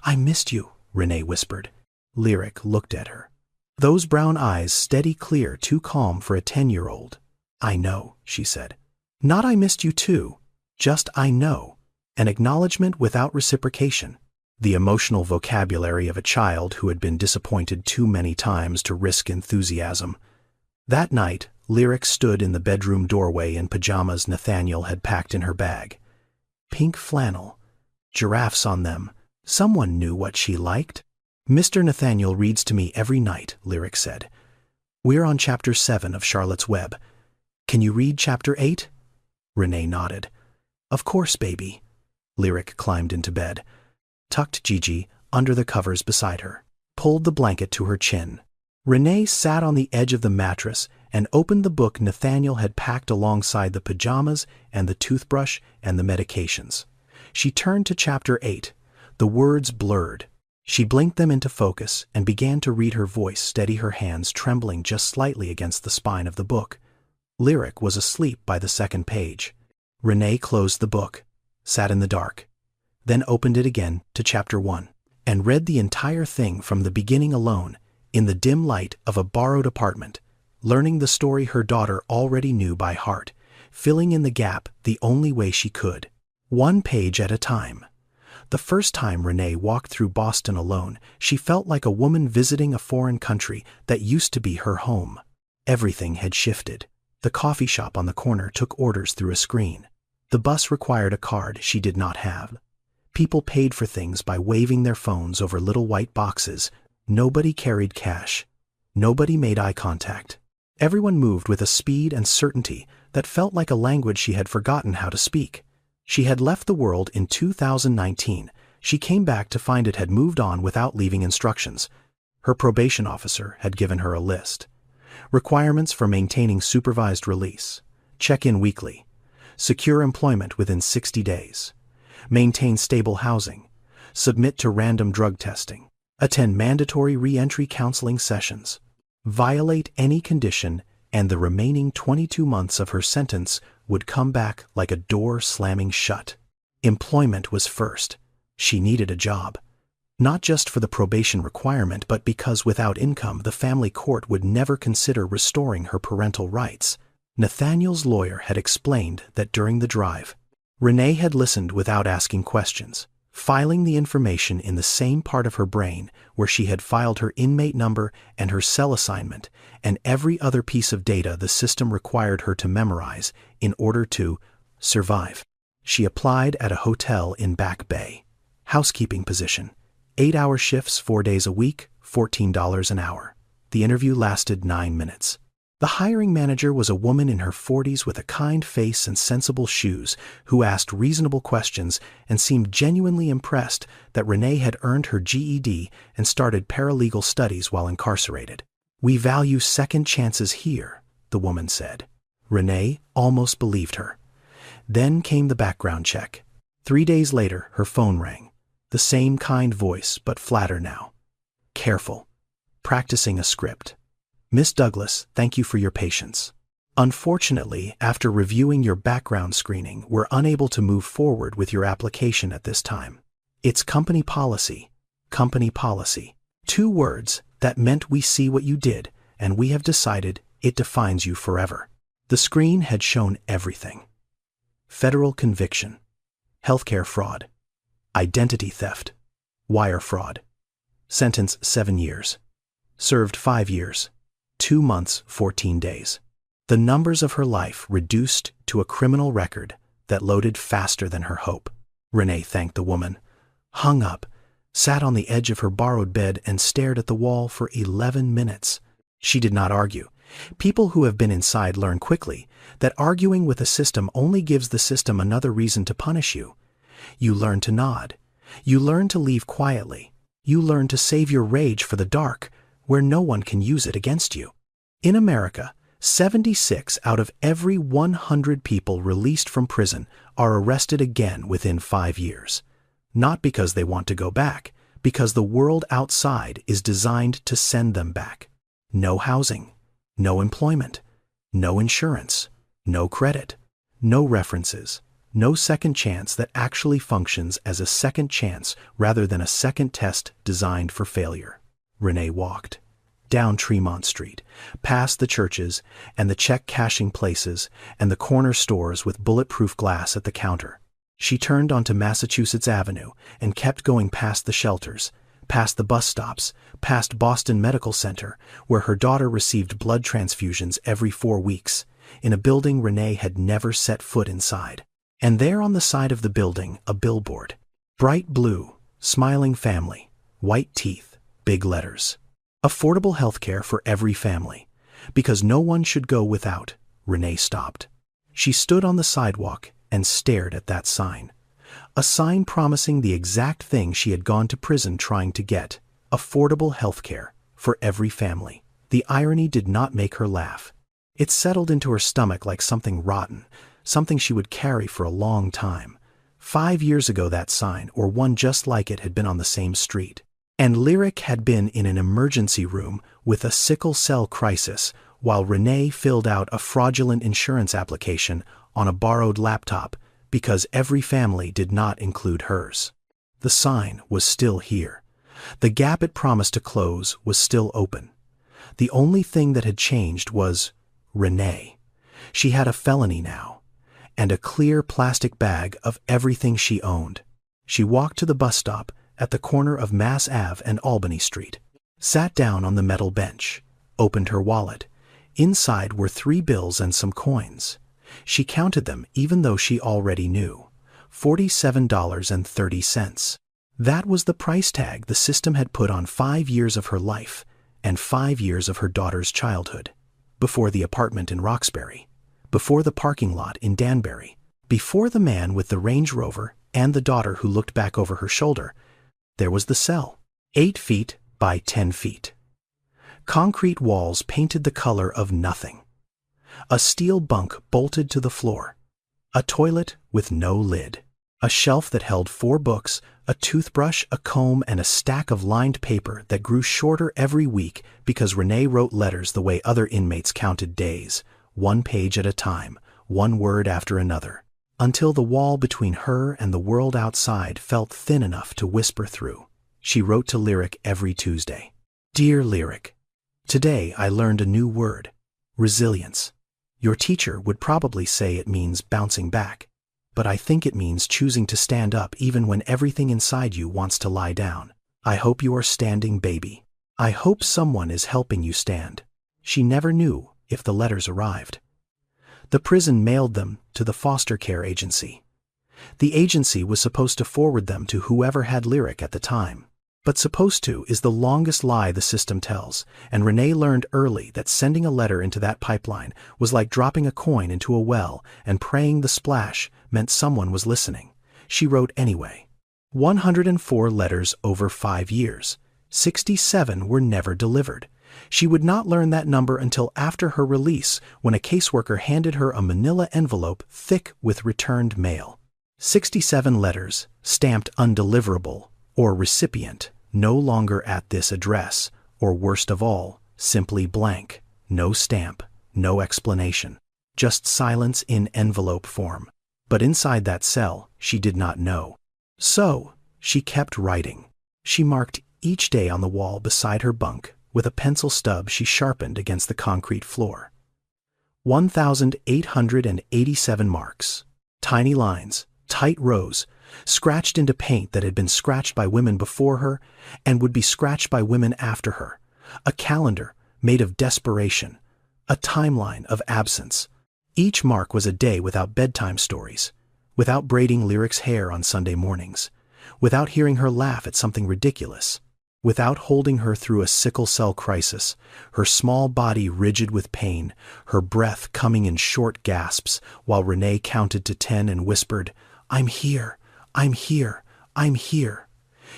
Speaker 1: I missed you, Renee whispered. Lyric looked at her. Those brown eyes steady clear, too calm for a 10-year-old. I know, she said. Not I missed you too, just I know. An acknowledgement without reciprocation. The emotional vocabulary of a child who had been disappointed too many times to risk enthusiasm. That night, Lyric stood in the bedroom doorway in pajamas Nathaniel had packed in her bag. Pink flannel, giraffes on them. Someone knew what she liked. Mr. Nathaniel reads to me every night, Lyric said. We're on chapter 7 of Charlotte's Web. Can you read chapter 8? Renee nodded. Of course, baby. Lyric climbed into bed, tucked Gigi under the covers beside her, pulled the blanket to her chin. Renee sat on the edge of the mattress and opened the book Nathaniel had packed alongside the pajamas and the toothbrush and the medications. She turned to chapter 8. The words blurred. She blinked them into focus and began to read, her voice steady, her hands trembling just slightly against the spine of the book. Lyric was asleep by the second page. Renee closed the book, sat in the dark, then opened it again to chapter 1, and read the entire thing from the beginning alone, in the dim light of a borrowed apartment, learning the story her daughter already knew by heart, filling in the gap the only way she could, one page at a time. The first time Renee walked through Boston alone, she felt like a woman visiting a foreign country that used to be her home. Everything had shifted. The coffee shop on the corner took orders through a screen. The bus required a card she did not have. People paid for things by waving their phones over little white boxes. Nobody carried cash. Nobody made eye contact. Everyone moved with a speed and certainty that felt like a language she had forgotten how to speak. She had left the world in 2019. She came back to find it had moved on without leaving instructions. Her probation officer had given her a list. Requirements for maintaining supervised release. Check in weekly. Secure employment within 60 days. Maintain stable housing. Submit to random drug testing. Attend mandatory re-entry counseling sessions. Violate any condition, and the remaining 22 months of her sentence would come back like a door slamming shut. Employment was first. She needed a job. Not just for the probation requirement, but because without income the family court would never consider restoring her parental rights. Nathaniel's lawyer had explained that during the drive, Renee had listened without asking questions, filing the information in the same part of her brain where she had filed her inmate number and her cell assignment and every other piece of data the system required her to memorize in order to survive. She applied at a hotel in Back Bay. Housekeeping position. 8-hour shifts 4 days a week, $14 an hour. The interview lasted 9 minutes. The hiring manager was a woman in her 40s with a kind face and sensible shoes who asked reasonable questions and seemed genuinely impressed that Renee had earned her GED and started paralegal studies while incarcerated. We value second chances here, the woman said. Renee almost believed her. Then came the background check. 3 days later, her phone rang. The same kind voice, but flatter now. Careful. Practicing a script. Miss Douglas, thank you for your patience. Unfortunately, after reviewing your background screening, we're unable to move forward with your application at this time. It's company policy. Company policy. 2 words that meant we see what you did, and we have decided it defines you forever. The screen had shown everything. Federal conviction. Healthcare fraud. Identity theft. Wire fraud. Sentence 7 years. Served 5 years. 2 months, 14 days. The numbers of her life reduced to a criminal record that loaded faster than her hope. Renee thanked the woman, hung up, sat on the edge of her borrowed bed and stared at the wall for 11 minutes. She did not argue. People who have been inside learn quickly that arguing with a system only gives the system another reason to punish you. You learn to nod. You learn to leave quietly. You learn to save your rage for the dark, where no one can use it against you. In America, 76 out of every 100 people released from prison are arrested again within 5 years. Not because they want to go back, because the world outside is designed to send them back. No housing, no employment, no insurance, no credit, no references, No second chance that actually functions as a second chance rather than a second test designed for failure. Renee walked down Tremont Street, past the churches and the check-cashing places and the corner stores with bulletproof glass at the counter. She turned onto Massachusetts Avenue and kept going past the shelters, past the bus stops, past Boston Medical Center, where her daughter received blood transfusions every 4 weeks, in a building Renee had never set foot inside. And there on the side of the building, a billboard. Bright blue, smiling family, white teeth, big letters. Affordable healthcare for every family. Because no one should go without. Renee stopped. She stood on the sidewalk and stared at that sign. A sign promising the exact thing she had gone to prison trying to get. Affordable healthcare for every family. The irony did not make her laugh. It settled into her stomach like something rotten, something she would carry for a long time. 5 years ago that sign, or one just like it, had been on the same street. And Lyric had been in an emergency room with a sickle cell crisis, while Renee filled out a fraudulent insurance application on a borrowed laptop because every family did not include hers. The sign was still here. The gap it promised to close was still open. The only thing that had changed was Renee. She had a felony now, and a clear plastic bag of everything she owned. She walked to the bus stop at the corner of Mass Ave and Albany Street, sat down on the metal bench, opened her wallet. Inside were 3 bills and some coins. She counted them even though she already knew. $47.30. That was the price tag the system had put on 5 years of her life and 5 years of her daughter's childhood. Before the apartment in Roxbury, before the parking lot in Danbury, before the man with the Range Rover and the daughter who looked back over her shoulder, there was the cell, 8 feet by 10 feet. Concrete walls painted the color of nothing. A steel bunk bolted to the floor. A toilet with no lid. A shelf that held 4 books, a toothbrush, a comb, and a stack of lined paper that grew shorter every week because Renee wrote letters the way other inmates counted days, 1 page at a time, 1 word after another, until the wall between her and the world outside felt thin enough to whisper through. She wrote to Lyric every Tuesday. Dear Lyric, today I learned a new word, resilience. Your teacher would probably say it means bouncing back, but I think it means choosing to stand up even when everything inside you wants to lie down. I hope you are standing, baby. I hope someone is helping you stand. She never knew if the letters arrived. The prison mailed them to the foster care agency. The agency was supposed to forward them to whoever had Lyric at the time. But supposed to is the longest lie the system tells, and Renee learned early that sending a letter into that pipeline was like dropping a coin into a well, and praying the splash meant someone was listening. She wrote anyway. 104 letters over 5 years. 67 were never delivered. She would not learn that number until after her release, when a caseworker handed her a manila envelope thick with returned mail. 67 letters, stamped undeliverable, or recipient, no longer at this address, or worst of all, simply blank, no stamp, no explanation, just silence in envelope form. But inside that cell, she did not know. So, she kept writing. She marked each day on the wall beside her bunk with a pencil stub she sharpened against the concrete floor. 1,887 marks. Tiny lines, tight rows, scratched into paint that had been scratched by women before her and would be scratched by women after her. A calendar made of desperation. A timeline of absence. Each mark was a day without bedtime stories, without braiding Lyric's hair on Sunday mornings, without hearing her laugh at something ridiculous, without holding her through a sickle cell crisis, her small body rigid with pain, her breath coming in short gasps while Renee counted to 10 and whispered, "I'm here, I'm here, I'm here."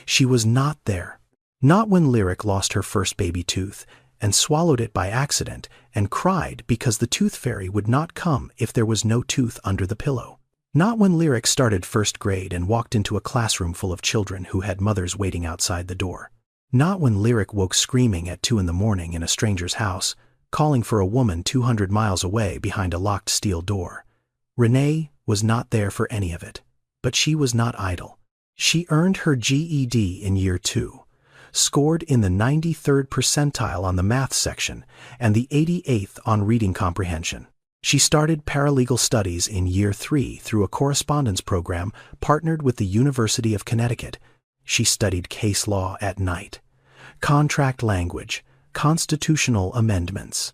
Speaker 1: She was not there. Not when Lyric lost her first baby tooth and swallowed it by accident and cried because the tooth fairy would not come if there was no tooth under the pillow. Not when Lyric started first grade and walked into a classroom full of children who had mothers waiting outside the door. Not when Lyric woke screaming at 2 a.m. in a stranger's house, calling for a woman 200 miles away behind a locked steel door. Renee was not there for any of it. But she was not idle. She earned her GED in year 2, scored in the 93rd percentile on the math section and the 88th on reading comprehension. She started paralegal studies in year 3 through a correspondence program partnered with the University of Connecticut. She studied case law at night, contract language, constitutional amendments.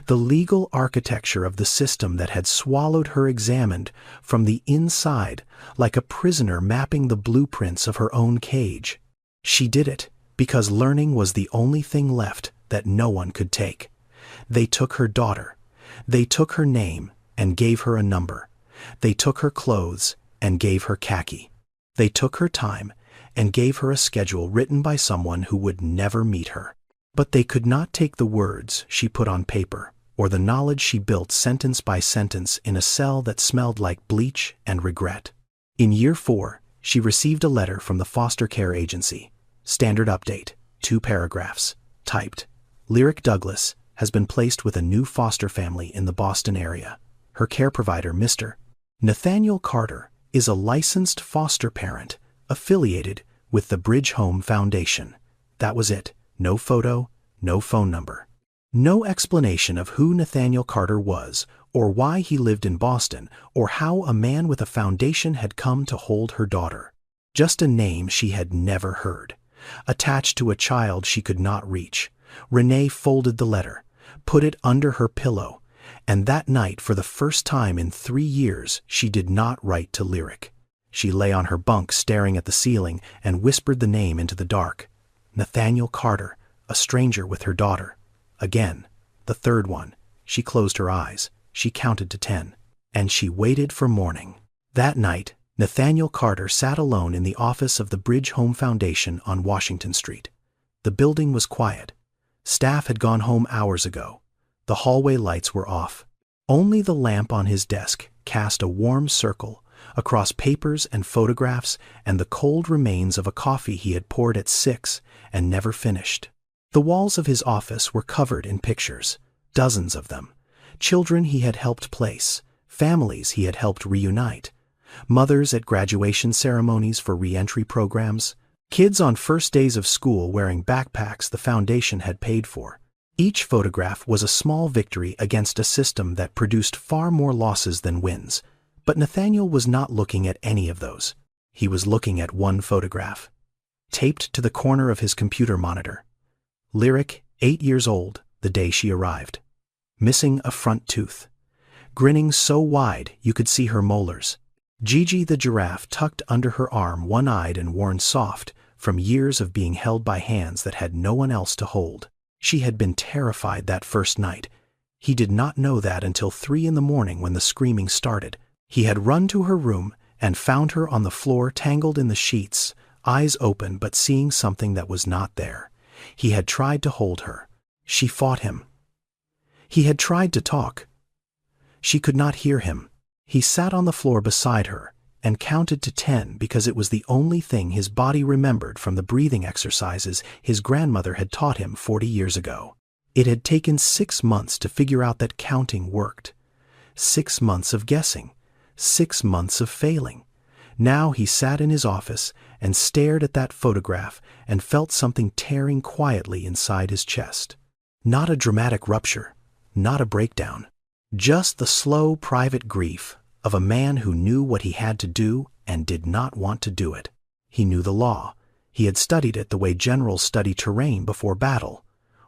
Speaker 1: The legal architecture of the system that had swallowed her examined from the inside like a prisoner mapping the blueprints of her own cage. She did it because learning was the only thing left that no one could take. They took her daughter. They took her name and gave her a number. They took her clothes and gave her khaki. They took her time and gave her a schedule written by someone who would never meet her. But they could not take the words she put on paper or the knowledge she built sentence by sentence in a cell that smelled like bleach and regret. In year 4, she received a letter from the foster care agency. Standard update, 2 paragraphs, typed. Lyric Douglas has been placed with a new foster family in the Boston area. Her care provider, Mr. Nathaniel Carter, is a licensed foster parent affiliated with the Bridge Home Foundation. That was it. No photo, no phone number. No explanation of who Nathaniel Carter was, or why he lived in Boston, or how a man with a foundation had come to hold her daughter. Just a name she had never heard. Attached to a child she could not reach. Renee folded the letter, put it under her pillow, and that night, for the first time in 3 years, she did not write to Lyric. She lay on her bunk staring at the ceiling and whispered the name into the dark. Nathaniel Carter, a stranger with her daughter. Again, the third one. She closed her eyes. She counted to 10. And she waited for morning. That night, Nathaniel Carter sat alone in the office of the Bridge Home Foundation on Washington Street. The building was quiet. Staff had gone home hours ago. The hallway lights were off. Only the lamp on his desk cast a warm circle across papers and photographs and the cold remains of a coffee he had poured at 6 and never finished. The walls of his office were covered in pictures, dozens of them. Children he had helped place, families he had helped reunite, mothers at graduation ceremonies for re-entry programs, kids on first days of school wearing backpacks the foundation had paid for. Each photograph was a small victory against a system that produced far more losses than wins. But Nathaniel was not looking at any of those. He was looking at one photograph, taped to the corner of his computer monitor. Lyric, 8 years old, the day she arrived. Missing a front tooth. Grinning so wide you could see her molars. Gigi the giraffe tucked under her arm, one-eyed and worn soft from years of being held by hands that had no one else to hold. She had been terrified that first night. He did not know that until 3 in the morning when the screaming started. He had run to her room and found her on the floor tangled in the sheets, eyes open but seeing something that was not there. He had tried to hold her. She fought him. He had tried to talk. She could not hear him. He sat on the floor beside her and counted to 10 because it was the only thing his body remembered from the breathing exercises his grandmother had taught him 40 years ago. It had taken 6 months to figure out that counting worked. 6 months of guessing. 6 months of failing. Now he sat in his office and stared at that photograph and felt something tearing quietly inside his chest. Not a dramatic rupture, not a breakdown. Just the slow, private grief of a man who knew what he had to do and did not want to do it. He knew the law. He had studied it the way generals study terrain before battle.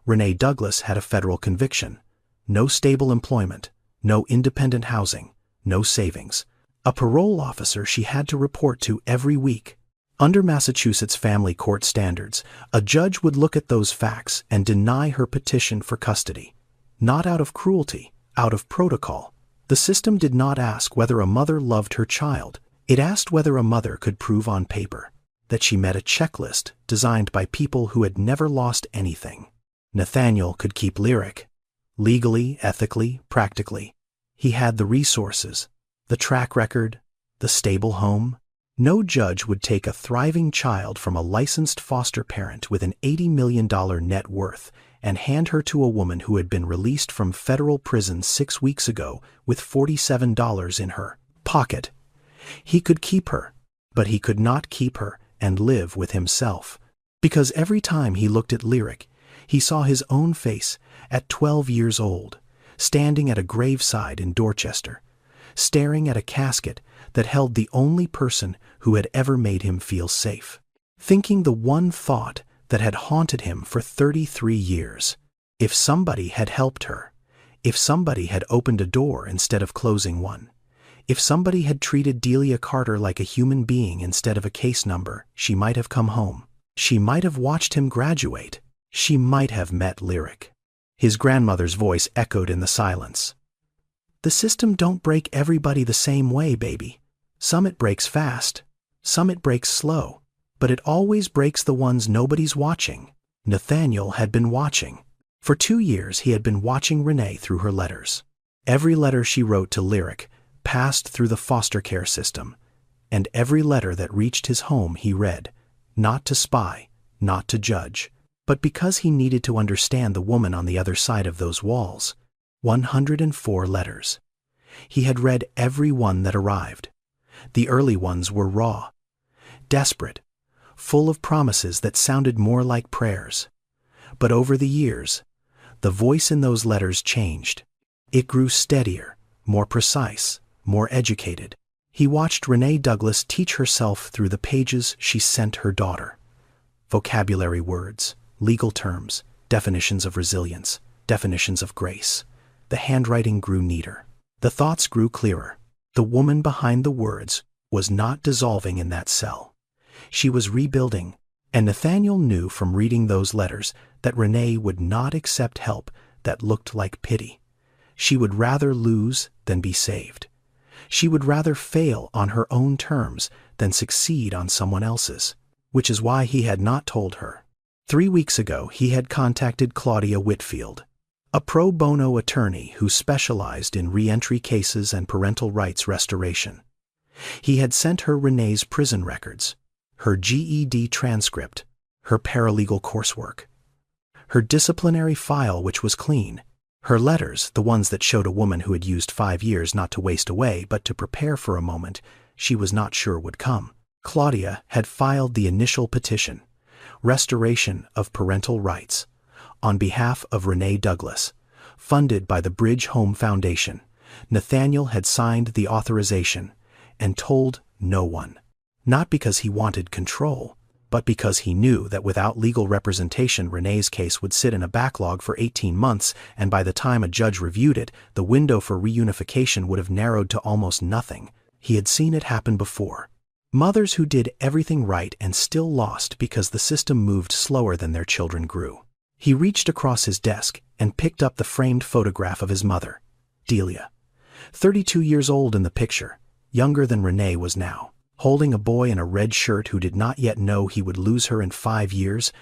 Speaker 1: Renee Douglas had a federal conviction. No stable employment, no independent housing, no savings. A parole officer she had to report to every week. Under Massachusetts family court standards, a judge would look at those facts and deny her petition for custody. Not out of cruelty, out of protocol. The system did not ask whether a mother loved her child. It asked whether a mother could prove on paper that she met a checklist designed by people who had never lost anything. Nathaniel could keep Lyric. Legally, ethically, practically. He had the resources, the track record, the stable home. No judge would take a thriving child from a licensed foster parent with an $80 million net worth and hand her to a woman who had been released from federal prison 6 weeks ago with $47 in her pocket. pocket. He could keep her, but he could not keep her and live with himself. Because every time he looked at Lyric, he saw his own face at 12 years old, standing at a graveside in Dorchester, staring at a casket that held the only person who had ever made him feel safe, thinking the one thought that had haunted him for 33 years. If somebody had helped her, if somebody had opened a door instead of closing one, if somebody had treated Delia Carter like a human being instead of a case number, she might have come home. She might have watched him graduate. She might have met Lyric. His grandmother's voice echoed in the silence. The system don't break everybody the same way, baby. Some it breaks fast, some it breaks slow, but it always breaks the ones nobody's watching. Nathaniel had been watching. For 2 years he had been watching Renee through her letters. Every letter she wrote to Lyric passed through the foster care system, and every letter that reached his home he read, not to spy, not to judge, but because he needed to understand the woman on the other side of those walls. 104 letters. He had read every one that arrived. The early ones were raw, desperate, full of promises that sounded more like prayers. But over the years, the voice in those letters changed. It grew steadier, more precise, more educated. He watched Renee Douglas teach herself through the pages she sent her daughter. Vocabulary words, legal terms, definitions of resilience, definitions of grace. The handwriting grew neater. The thoughts grew clearer. The woman behind the words was not dissolving in that cell. She was rebuilding, and Nathaniel knew from reading those letters that Renee would not accept help that looked like pity. She would rather lose than be saved. She would rather fail on her own terms than succeed on someone else's, which is why he had not told her. 3 weeks ago, he had contacted Claudia Whitfield, a pro bono attorney who specialized in reentry cases and parental rights restoration. He had sent her Renee's prison records, her GED transcript, her paralegal coursework, her disciplinary file, which was clean, her letters, the ones that showed a woman who had used 5 years not to waste away but to prepare for a moment she was not sure would come. Claudia had filed the initial petition, Restoration of Parental Rights, on behalf of Renee Douglas, funded by the Bridge Home Foundation. Nathaniel had signed the authorization and told no one, not because he wanted control, but because he knew that without legal representation Renee's case would sit in a backlog for 18 months, and by the time a judge reviewed it, the window for reunification would have narrowed to almost nothing. He had seen it happen before. Mothers who did everything right and still lost because the system moved slower than their children grew. He reached across his desk and picked up the framed photograph of his mother, Delia, 32 years old in the picture, younger than Renee was now, holding a boy in a red shirt who did not yet know he would lose her in 5 years.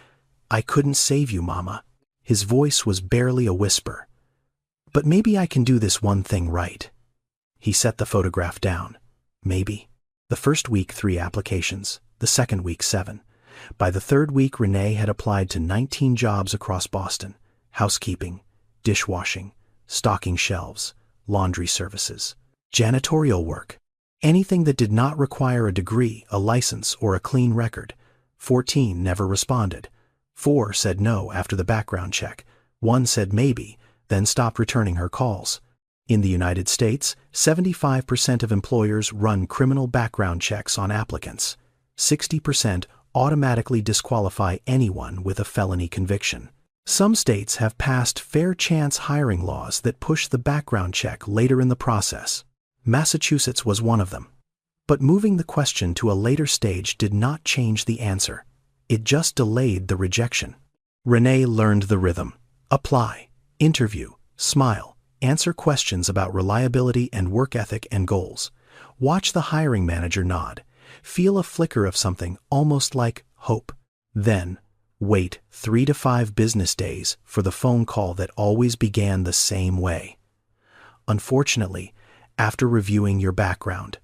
Speaker 1: "I couldn't save you, Mama." His voice was barely a whisper. "But maybe I can do this one thing right." He set the photograph down. Maybe. The first week, 3 applications. The second week, 7. By the third week, Renee had applied to 19 jobs across Boston: housekeeping, dishwashing, stocking shelves, laundry services, janitorial work, anything that did not require a degree, a license, or a clean record. 14 never responded. 4 said no after the background check. 1 said maybe, then stopped returning her calls. In the United States, 75% of employers run criminal background checks on applicants. 60% automatically disqualify anyone with a felony conviction. Some states have passed fair chance hiring laws that push the background check later in the process. Massachusetts was one of them. But moving the question to a later stage did not change the answer. It just delayed the rejection. Renee learned the rhythm. Apply, interview, smile, answer questions about reliability and work ethic and goals. Watch the hiring manager nod. Feel a flicker of something almost like hope. Then, wait 3 to 5 business days for the phone call that always began the same way. Unfortunately, after reviewing your background.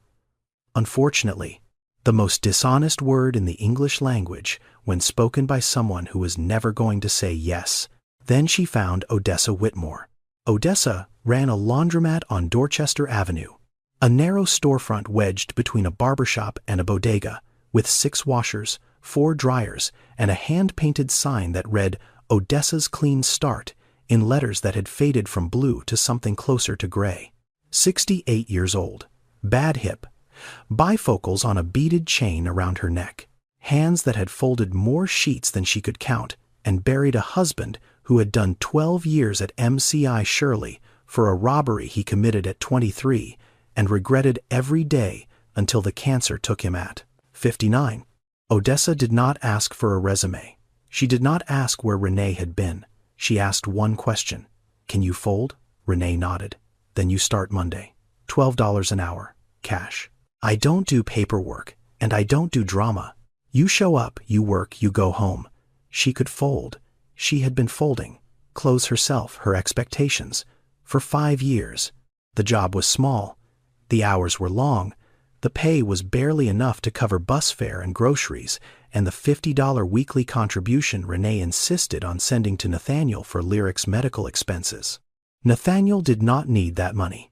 Speaker 1: Unfortunately, the most dishonest word in the English language when spoken by someone who was never going to say yes. Then she found Odessa Whitmore. Odessa ran a laundromat on Dorchester Avenue. A narrow storefront wedged between a barbershop and a bodega, with 6 washers, 4 dryers, and a hand-painted sign that read, "Odessa's Clean Start," in letters that had faded from blue to something closer to gray. 68 years old. Bad hip. Bifocals on a beaded chain around her neck. Hands that had folded more sheets than she could count, and buried a husband who had done 12 years at MCI Shirley for a robbery he committed at 23 and regretted every day until the cancer took him at 59. Odessa did not ask for a resume. She did not ask where Renee had been. She asked one question. "Can you fold?" Renee nodded. "Then you start Monday. $12 an hour. Cash. I don't do paperwork, and I don't do drama. You show up, you work, you go home." She could fold. She had been folding. Clothes herself, her expectations. For 5 years. The job was small. The hours were long. The pay was barely enough to cover bus fare and groceries, and the $50 weekly contribution Renee insisted on sending to Nathaniel for Lyric's medical expenses. Nathaniel did not need that money.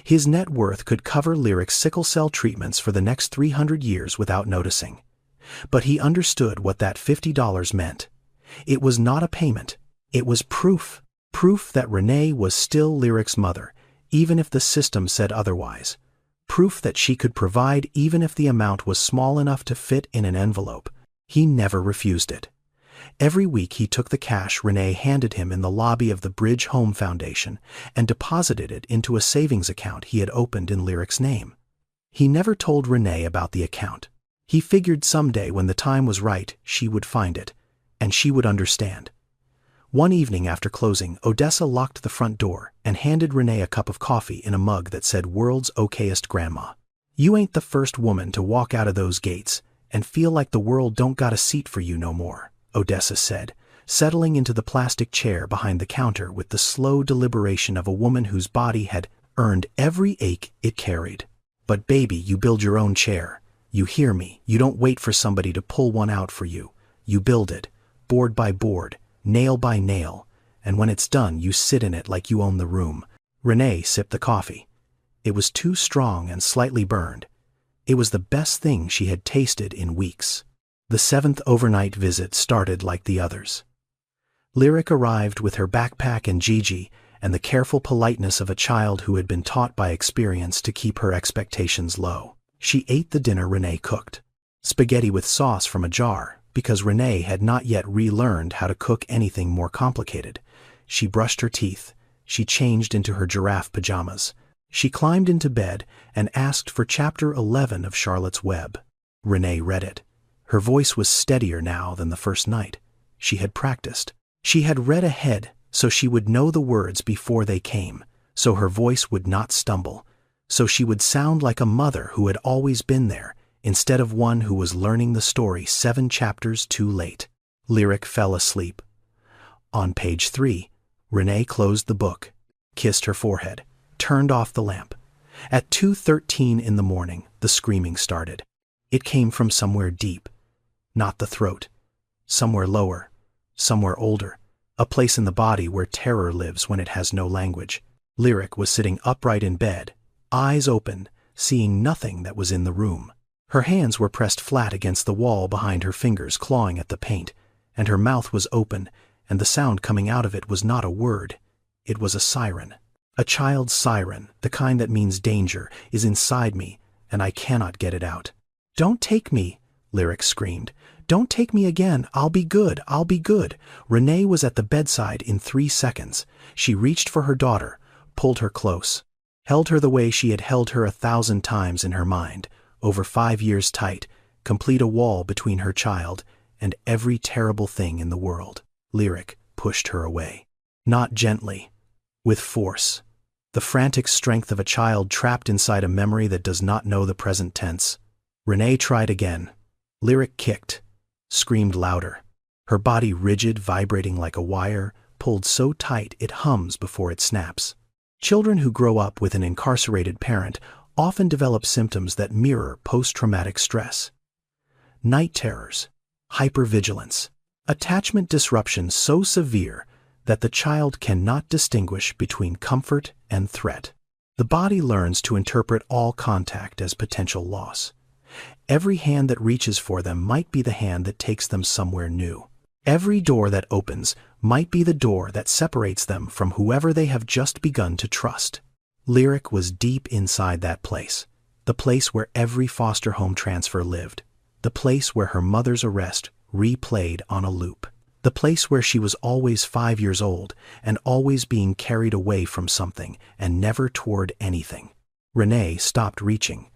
Speaker 1: His net worth could cover Lyric's sickle cell treatments for the next 300 years without noticing. But he understood what that $50 meant. It was not a payment. It was proof. Proof that Renee was still Lyric's mother, even if the system said otherwise. Proof that she could provide even if the amount was small enough to fit in an envelope. He never refused it. Every week he took the cash Renee handed him in the lobby of the Bridge Home Foundation and deposited it into a savings account he had opened in Lyric's name. He never told Renee about the account. He figured someday when the time was right, she would find it, and she would understand. One evening after closing, Odessa locked the front door and handed Renee a cup of coffee in a mug that said "World's Okayest Grandma." "You ain't the first woman to walk out of those gates and feel like the world don't got a seat for you no more," Odessa said, settling into the plastic chair behind the counter with the slow deliberation of a woman whose body had earned every ache it carried. "But baby, you build your own chair. You hear me? You don't wait for somebody to pull one out for you. You build it, board by board, nail by nail, and when it's done you sit in it like you own the room." Renee sipped the coffee. It was too strong and slightly burned. It was the best thing she had tasted in weeks. The 7th overnight visit started like the others. Lyric arrived with her backpack and Gigi and the careful politeness of a child who had been taught by experience to keep her expectations low. She ate the dinner Renee cooked. Spaghetti with sauce from a jar, because Renee had not yet relearned how to cook anything more complicated. She brushed her teeth. She changed into her giraffe pajamas. She climbed into bed and asked for Chapter 11 of Charlotte's Web. Renee read it. Her voice was steadier now than the first night. She had practiced. She had read ahead so she would know the words before they came, so her voice would not stumble, so she would sound like a mother who had always been there, instead of one who was learning the story 7 chapters too late. Lyric fell asleep. On page 3, Renee closed the book, kissed her forehead, turned off the lamp. At 2:13 in the morning, the screaming started. It came from somewhere deep, not the throat, somewhere lower, somewhere older, a place in the body where terror lives when it has no language. Lyric was sitting upright in bed, eyes open, seeing nothing that was in the room. Her hands were pressed flat against the wall behind her fingers, clawing at the paint, and her mouth was open, and the sound coming out of it was not a word. It was a siren. A child's siren, the kind that means danger, is inside me, and I cannot get it out. "Don't take me," Lyric screamed. "Don't take me again. I'll be good. I'll be good." Renee was at the bedside in 3 seconds. She reached for her daughter, pulled her close, held her the way she had held her 1,000 times in her mind, over 5 years tight, complete a wall between her child and every terrible thing in the world. Lyric pushed her away. Not gently, with force. The frantic strength of a child trapped inside a memory that does not know the present tense. Renee tried again. Lyric kicked, screamed louder. Her body rigid, vibrating like a wire, pulled so tight it hums before it snaps. Children who grow up with an incarcerated parent often develop symptoms that mirror post-traumatic stress. Night terrors, hypervigilance, attachment disruption so severe that the child cannot distinguish between comfort and threat. The body learns to interpret all contact as potential loss. Every hand that reaches for them might be the hand that takes them somewhere new. Every door that opens might be the door that separates them from whoever they have just begun to trust. Lyric was deep inside that place, the place where every foster home transfer lived, the place where her mother's arrest replayed on a loop, the place where she was always 5 years old and always being carried away from something and never toward anything. Renee stopped reaching.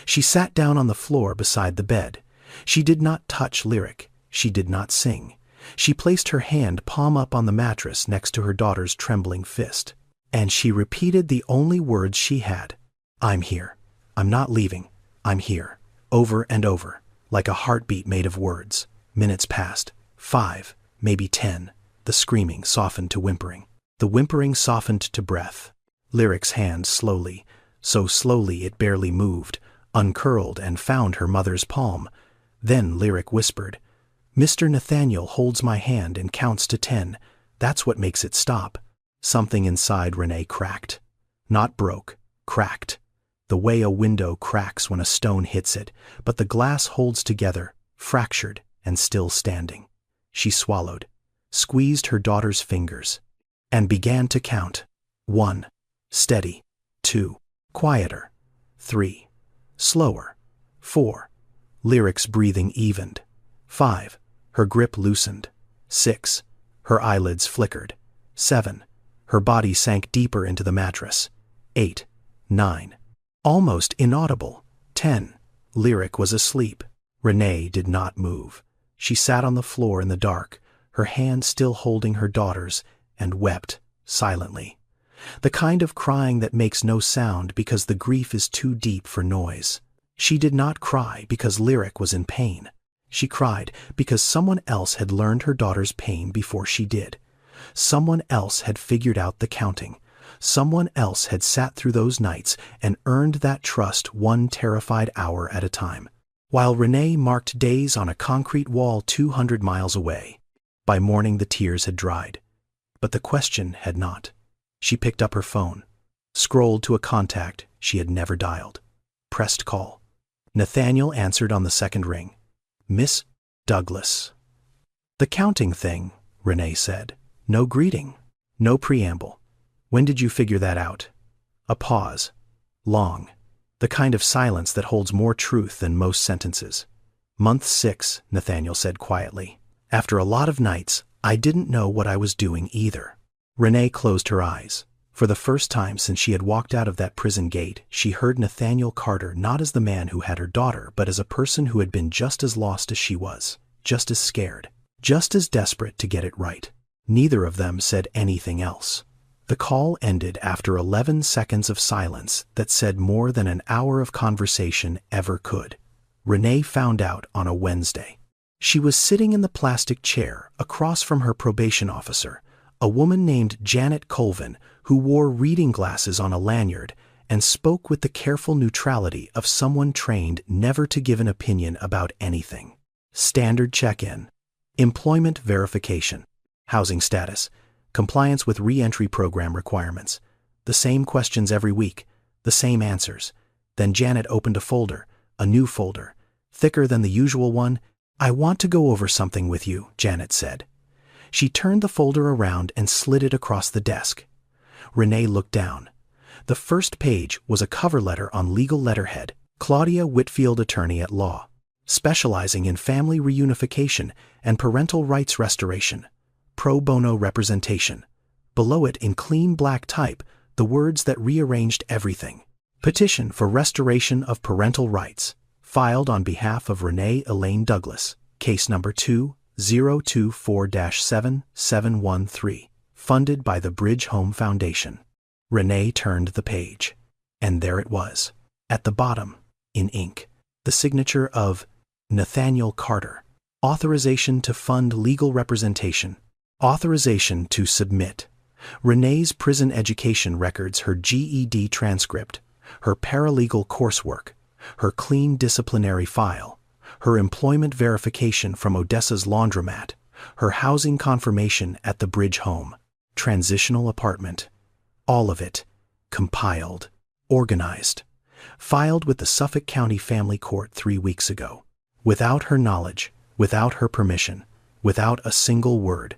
Speaker 1: She sat down on the floor beside the bed. She did not touch Lyric. She did not sing. She placed her hand palm up on the mattress next to her daughter's trembling fist. And she repeated the only words she had. "I'm here. I'm not leaving. I'm here." Over and over, like a heartbeat made of words. Minutes passed. 5, maybe 10. The screaming softened to whimpering. The whimpering softened to breath. Lyric's hand slowly, so slowly it barely moved, uncurled and found her mother's palm. Then Lyric whispered, "Mr. Nathaniel holds my hand and counts to 10. That's what makes it stop." Something inside Renee cracked. Not broke, cracked. The way a window cracks when a stone hits it, but the glass holds together, fractured and still standing. She swallowed, squeezed her daughter's fingers, and began to count. 1. Steady. 2. Quieter. 3. Slower. 4. Lyric's breathing evened. 5. Her grip loosened. 6. Her eyelids flickered. 7. Her body sank deeper into the mattress. 8. 9. Almost inaudible. 10. Lyric was asleep. Renee did not move. She sat on the floor in the dark, her hand still holding her daughter's, and wept silently. The kind of crying that makes no sound because the grief is too deep for noise. She did not cry because Lyric was in pain. She cried because someone else had learned her daughter's pain before she did. Someone else had figured out the counting. Someone else had sat through those nights and earned that trust one terrified hour at a time. While Renee marked days on a concrete wall 200 miles away. By morning the tears had dried. But the question had not. She picked up her phone, scrolled to a contact she had never dialed, pressed call. Nathaniel answered on the second ring. "Miss Douglas." "The counting thing," Renee said. "No greeting, no preamble. When did you figure that out?" A pause. Long. The kind of silence that holds more truth than most sentences. "Month 6, Nathaniel said quietly. "After a lot of nights, I didn't know what I was doing either." Renee closed her eyes. For the first time since she had walked out of that prison gate, she heard Nathaniel Carter not as the man who had her daughter, but as a person who had been just as lost as she was, just as scared, just as desperate to get it right. Neither of them said anything else. The call ended after 11 seconds of silence that said more than an hour of conversation ever could. Renee found out on a Wednesday. She was sitting in the plastic chair across from her probation officer, a woman named Janet Colvin, who wore reading glasses on a lanyard and spoke with the careful neutrality of someone trained never to give an opinion about anything. Standard check-in, employment verification, housing status, compliance with re-entry program requirements. The same questions every week, the same answers. Then Janet opened a folder, a new folder, thicker than the usual one. "I want to go over something with you," Janet said. She turned the folder around and slid it across the desk. Renee looked down. The first page was a cover letter on legal letterhead, "Claudia Whitfield, attorney at law, specializing in family reunification and parental rights restoration, pro bono representation." Below it in clean black type, the words that rearranged everything. "Petition for restoration of parental rights, filed on behalf of Renee Elaine Douglas, case number 2024-7713, funded by the Bridge Home Foundation." Renee turned the page, and there it was, at the bottom, in ink, the signature of Nathaniel Carter. Authorization to fund legal representation. Authorization to submit Renee's prison education records, her GED transcript, her paralegal coursework, her clean disciplinary file, her employment verification from Odessa's laundromat, her housing confirmation at the Bridge Home, transitional apartment. All of it, compiled, organized, filed with the Suffolk County Family Court 3 weeks ago. Without her knowledge, without her permission, without a single word.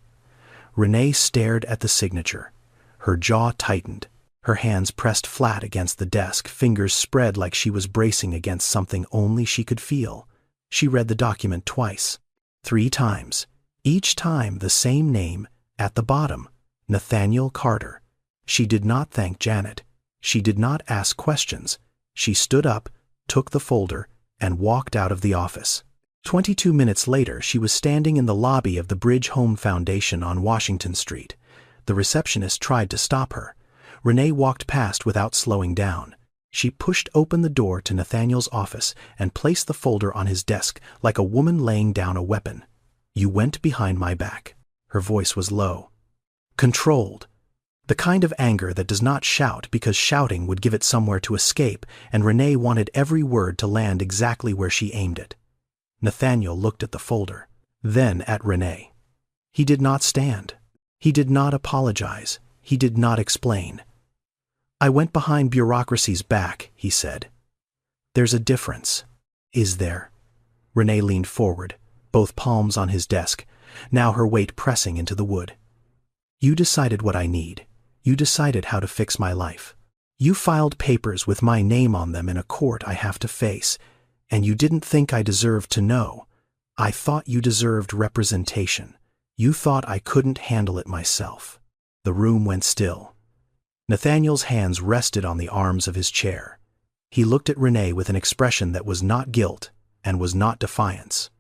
Speaker 1: Renee stared at the signature. Her jaw tightened, her hands pressed flat against the desk, fingers spread like she was bracing against something only she could feel. She read the document twice, 3 times, each time the same name at the bottom, Nathaniel Carter. She did not thank Janet. She did not ask questions. She stood up, took the folder, and walked out of the office. 22 minutes later, she was standing in the lobby of the Bridge Home Foundation on Washington Street. The receptionist tried to stop her. Renee walked past without slowing down. She pushed open the door to Nathaniel's office and placed the folder on his desk like a woman laying down a weapon. "You went behind my back." Her voice was low, controlled. The kind of anger that does not shout because shouting would give it somewhere to escape, and Renee wanted every word to land exactly where she aimed it. Nathaniel looked at the folder, then at Renee. He did not stand. He did not apologize. He did not explain. "I went behind bureaucracy's back," he said. "There's a difference." "Is there?" Renee leaned forward, both palms on his desk, now her weight pressing into the wood. "You decided what I need. You decided how to fix my life. You filed papers with my name on them in a court I have to face, and you didn't think I deserved to know. I thought you deserved representation. You thought I couldn't handle it myself." The room went still. Nathaniel's hands rested on the arms of his chair. He looked at Renee with an expression that was not guilt and was not defiance.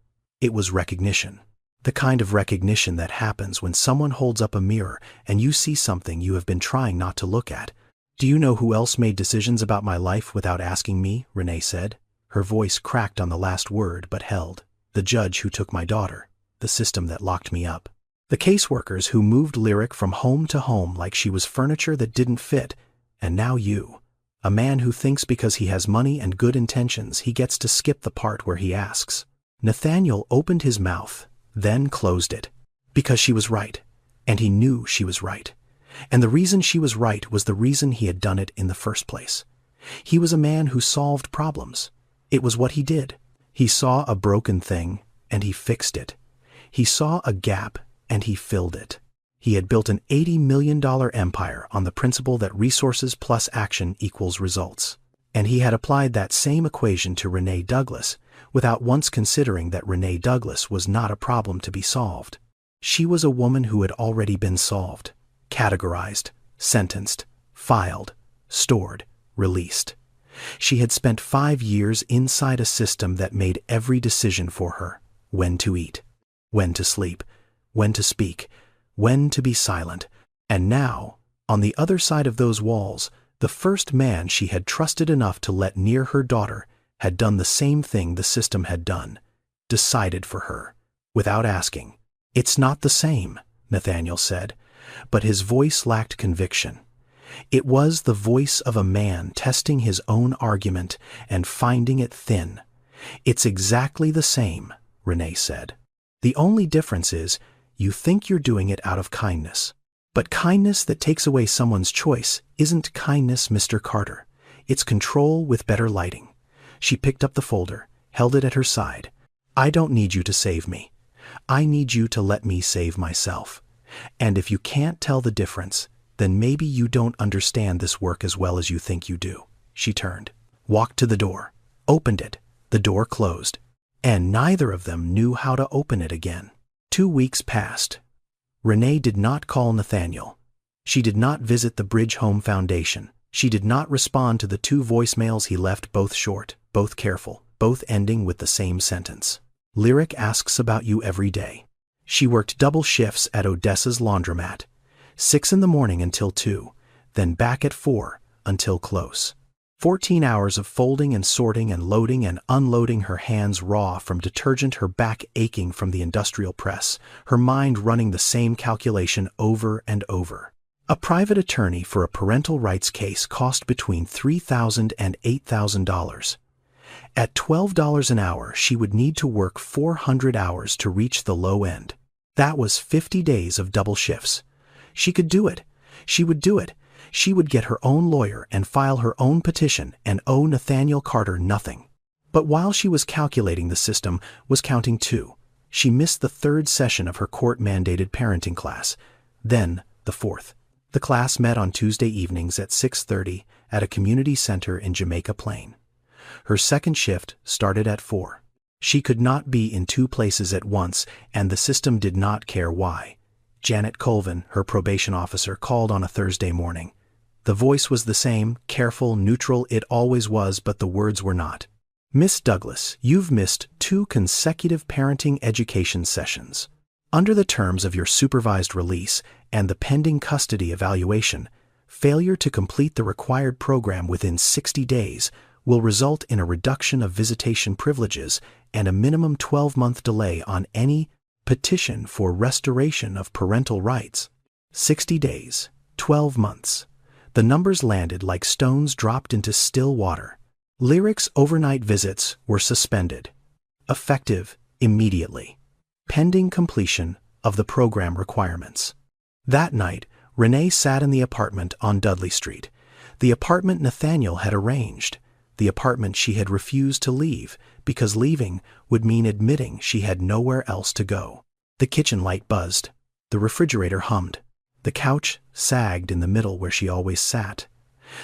Speaker 1: It was recognition. The kind of recognition that happens when someone holds up a mirror and you see something you have been trying not to look at. "Do you know who else made decisions about my life without asking me?" Renee said. Her voice cracked on the last word but held. "The judge who took my daughter. The system that locked me up. The caseworkers who moved Lyric from home to home like she was furniture that didn't fit. And now you. A man who thinks because he has money and good intentions he gets to skip the part where he asks." Nathaniel opened his mouth, then closed it. Because she was right. And he knew she was right. And the reason she was right was the reason he had done it in the first place. He was a man who solved problems. It was what he did. He saw a broken thing, and he fixed it. He saw a gap, and he filled it. He had built an $80 million empire on the principle that resources plus action equals results. And he had applied that same equation to Renee Douglas, without once considering that Renee Douglas was not a problem to be solved. She was a woman who had already been solved, categorized, sentenced, filed, stored, released. She had spent 5 years inside a system that made every decision for her: when to eat, when to sleep, when to speak, when to be silent. And now, on the other side of those walls, the first man she had trusted enough to let near her daughter had done the same thing the system had done, decided for her, without asking. "It's not the same," Nathaniel said, but his voice lacked conviction. It was the voice of a man testing his own argument and finding it thin. "It's exactly the same," Renee said. "The only difference is you think you're doing it out of kindness. But kindness that takes away someone's choice isn't kindness, Mr. Carter. It's control with better lighting." She picked up the folder, held it at her side. "I don't need you to save me. I need you to let me save myself. And if you can't tell the difference, then maybe you don't understand this work as well as you think you do." She turned, walked to the door, opened it. The door closed, and neither of them knew how to open it again. 2 weeks passed. Renee did not call Nathaniel. She did not visit the Bridge Home Foundation. She did not respond to the 2 voicemails he left, both short, both careful, both ending with the same sentence. "Lyric asks about you every day." She worked double shifts at Odessa's laundromat, 6 in the morning until 2, then back at 4 until close. 14 hours of folding and sorting and loading and unloading, her hands raw from detergent, her back aching from the industrial press, her mind running the same calculation over and over. A private attorney for a parental rights case cost between $3,000 and $8,000. At $12 an hour, she would need to work 400 hours to reach the low end. That was 50 days of double shifts. She could do it. She would do it. She would get her own lawyer and file her own petition and owe Nathaniel Carter nothing. But while she was calculating, the system was counting too. She missed the third session of her court-mandated parenting class, then the fourth. The class met on Tuesday evenings at 6:30 at a community center in Jamaica Plain. Her second shift started at 4. She could not be in two places at once, and the system did not care why. Janet Colvin, her probation officer, called on a Thursday morning. The voice was the same, careful, neutral, it always was, but the words were not. "Miss Douglas, you've missed 2 consecutive parenting education sessions. Under the terms of your supervised release and the pending custody evaluation, failure to complete the required program within 60 days will result in a reduction of visitation privileges and a minimum 12-month delay on any petition for restoration of parental rights." 60 days, 12 months. The numbers landed like stones dropped into still water. Lyric's overnight visits were suspended, effective immediately, pending completion of the program requirements. That night, Renee sat in the apartment on Dudley Street, the apartment Nathaniel had arranged, the apartment she had refused to leave because leaving would mean admitting she had nowhere else to go. The kitchen light buzzed. The refrigerator hummed. The couch sagged in the middle where she always sat.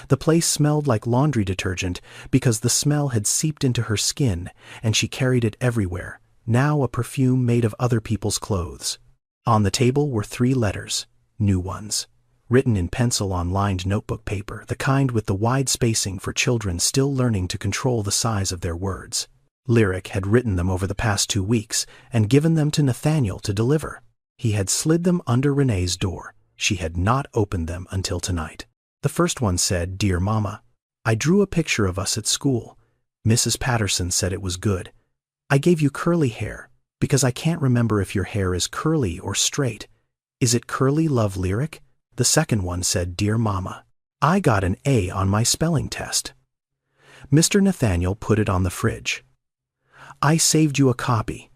Speaker 1: The place smelled like laundry detergent because the smell had seeped into her skin and she carried it everywhere, now a perfume made of other people's clothes. On the table were 3 letters, new ones, written in pencil on lined notebook paper, the kind with the wide spacing for children still learning to control the size of their words. Lyric had written them over the past 2 weeks and given them to Nathaniel to deliver. He had slid them under Renee's door. She had not opened them until tonight. The first one said, "Dear Mama, I drew a picture of us at school. Mrs. Patterson said it was good. I gave you curly hair because I can't remember if your hair is curly or straight. Is it curly, love, Lyric?" The second one said, "Dear Mama, I got an A on my spelling test." Mr. Nathaniel put it on the fridge. "I saved you a copy.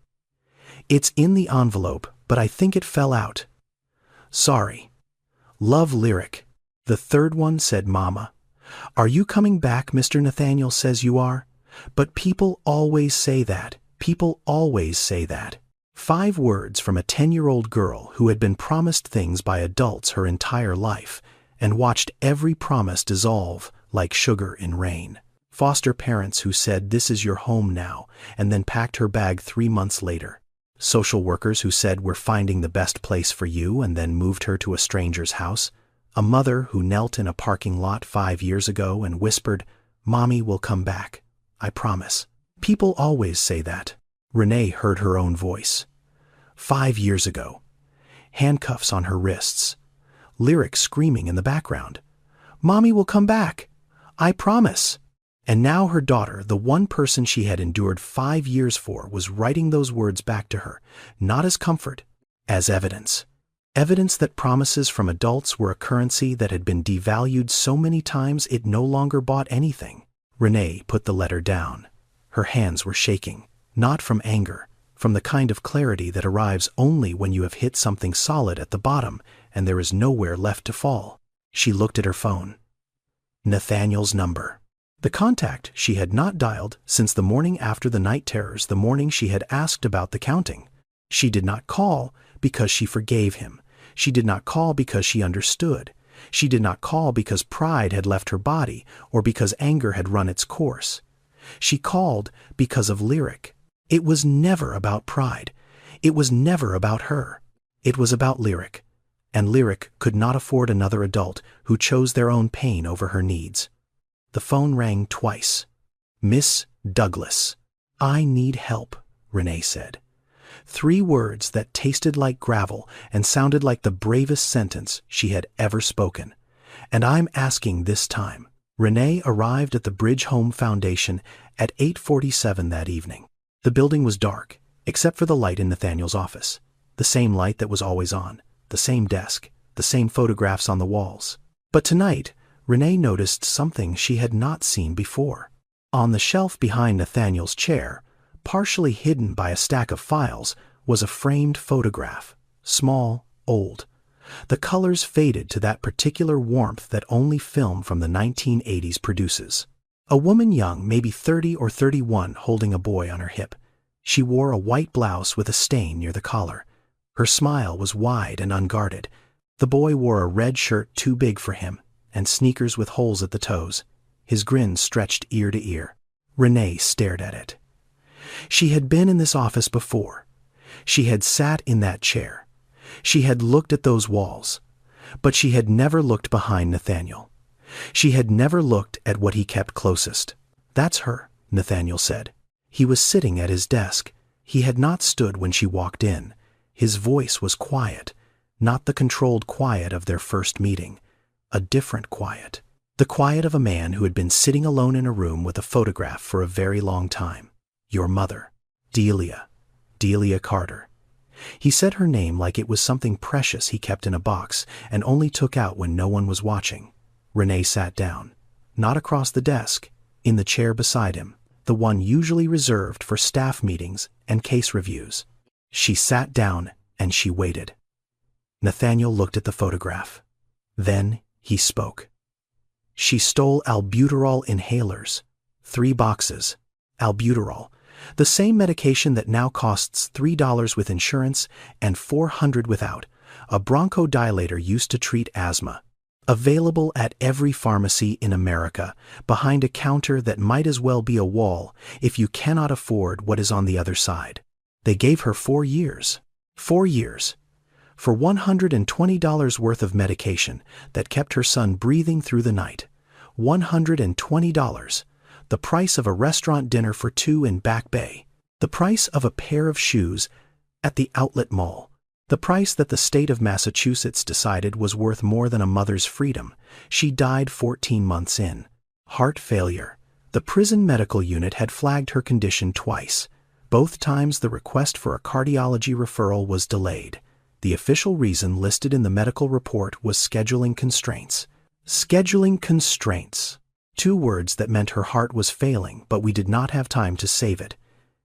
Speaker 1: It's in the envelope, but I think it fell out. Sorry. Love, Lyric." The third one said, "Mama, are you coming back? Mr. Nathaniel says you are. But people always say that. People always say that." 5 words from a 10-year-old girl who had been promised things by adults her entire life and watched every promise dissolve like sugar in rain. Foster parents who said, "This is your home now," and then packed her bag 3 months later. Social workers who said, "We're finding the best place for you," and then moved her to a stranger's house. A mother who knelt in a parking lot 5 years ago and whispered, "Mommy will come back. I promise." People always say that. Renee heard her own voice. 5 years ago. Handcuffs on her wrists. Lyric screaming in the background. "Mommy will come back. I promise." And now her daughter, the one person she had endured 5 years for, was writing those words back to her, not as comfort, as evidence. Evidence that promises from adults were a currency that had been devalued so many times it no longer bought anything. Renee put the letter down. Her hands were shaking, not from anger, from the kind of clarity that arrives only when you have hit something solid at the bottom and there is nowhere left to fall. She looked at her phone. Nathaniel's number. The contact she had not dialed since the morning after the night terrors, the morning she had asked about the counting. She did not call because she forgave him. She did not call because she understood. She did not call because pride had left her body or because anger had run its course. She called because of Lyric. It was never about pride. It was never about her. It was about Lyric. And Lyric could not afford another adult who chose their own pain over her needs. The phone rang twice. "Miss Douglas, I need help," Renee said. 3 words that tasted like gravel and sounded like the bravest sentence she had ever spoken. "And I'm asking this time." Renee arrived at the Bridge Home Foundation at 8:47 that evening. The building was dark, except for the light in Nathaniel's office. The same light that was always on, the same desk, the same photographs on the walls. But tonight, Renee noticed something she had not seen before. On the shelf behind Nathaniel's chair, partially hidden by a stack of files, was a framed photograph, small, old, The colors faded to that particular warmth that only film from the 1980s produces. A woman young, maybe 30 or 31, holding a boy on her hip. She wore a white blouse with a stain near the collar. Her smile was wide and unguarded. The boy wore a red shirt too big for him, and sneakers with holes at the toes. His grin stretched ear to ear. Renee stared at it. She had been in this office before. She had sat in that chair. She had looked at those walls. But she had never looked behind Nathaniel. She had never looked at what he kept closest. "That's her," Nathaniel said. He was sitting at his desk. He had not stood when she walked in. His voice was quiet, not the controlled quiet of their first meeting. A different quiet. The quiet of a man who had been sitting alone in a room with a photograph for a very long time. "Your mother. Delia. Delia Carter." He said her name like it was something precious he kept in a box and only took out when no one was watching. Renee sat down. Not across the desk, in the chair beside him, the one usually reserved for staff meetings and case reviews. She sat down and she waited. Nathaniel looked at the photograph. Then he spoke. "She stole albuterol inhalers. 3 boxes. Albuterol, the same medication that now costs $3 with insurance and $400 without. A bronchodilator used to treat asthma. Available at every pharmacy in America, behind a counter that might as well be a wall if you cannot afford what is on the other side. They gave her 4 years. 4 years. For $120 worth of medication that kept her son breathing through the night. $120. The price of a restaurant dinner for 2 in Back Bay. The price of a pair of shoes at the outlet mall. The price that the state of Massachusetts decided was worth more than a mother's freedom. She died 14 months in. Heart failure. The prison medical unit had flagged her condition twice. Both times the request for a cardiology referral was delayed. The official reason listed in the medical report was scheduling constraints. Scheduling constraints. 2 words that meant her heart was failing, but we did not have time to save it.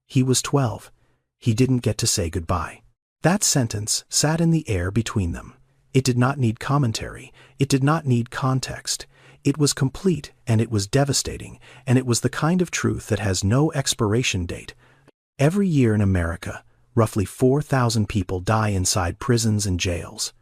Speaker 1: He was 12. He didn't get to say goodbye. That sentence sat in the air between them. It did not need commentary. It did not need context. It was complete, and it was devastating, and it was the kind of truth that has no expiration date. Every year in America, roughly 4,000 people die inside prisons and jails.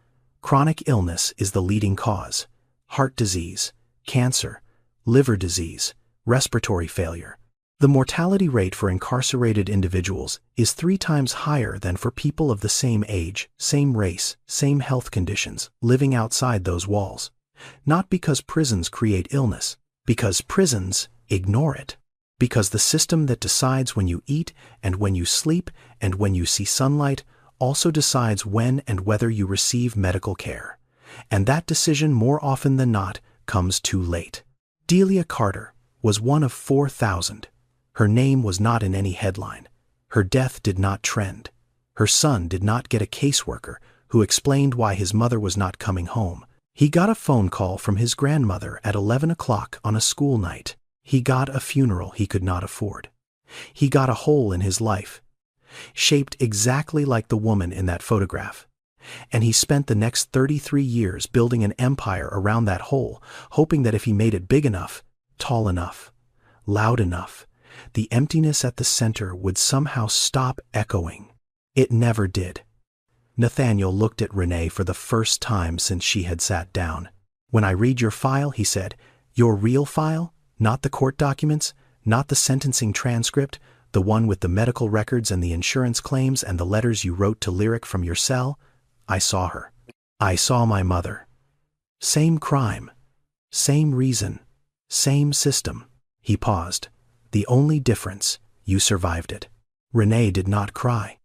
Speaker 1: Chronic illness is the leading cause. Heart disease, cancer, liver disease, respiratory failure. The mortality rate for incarcerated individuals is 3 times higher than for people of the same age, same race, same health conditions, living outside those walls. Not because prisons create illness, because prisons ignore it. Because the system that decides when you eat and when you sleep and when you see sunlight also decides when and whether you receive medical care. And that decision, more often than not, comes too late. Delia Carter was one of 4,000. Her name was not in any headline. Her death did not trend. Her son did not get a caseworker who explained why his mother was not coming home. He got a phone call from his grandmother at 11 o'clock on a school night. He got a funeral he could not afford. He got a hole in his life, shaped exactly like the woman in that photograph. And he spent the next 33 years building an empire around that hole, hoping that if he made it big enough, tall enough, loud enough, the emptiness at the center would somehow stop echoing. It never did. Nathaniel looked at Renee for the first time since she had sat down. "When I read your file," he said, "your real file, not the court documents, not the sentencing transcript, the one with the medical records and the insurance claims and the letters you wrote to Lyric from your cell, I saw her. I saw my mother. Same crime, same reason, same system." He paused. "The only difference, you survived it." Renee did not cry.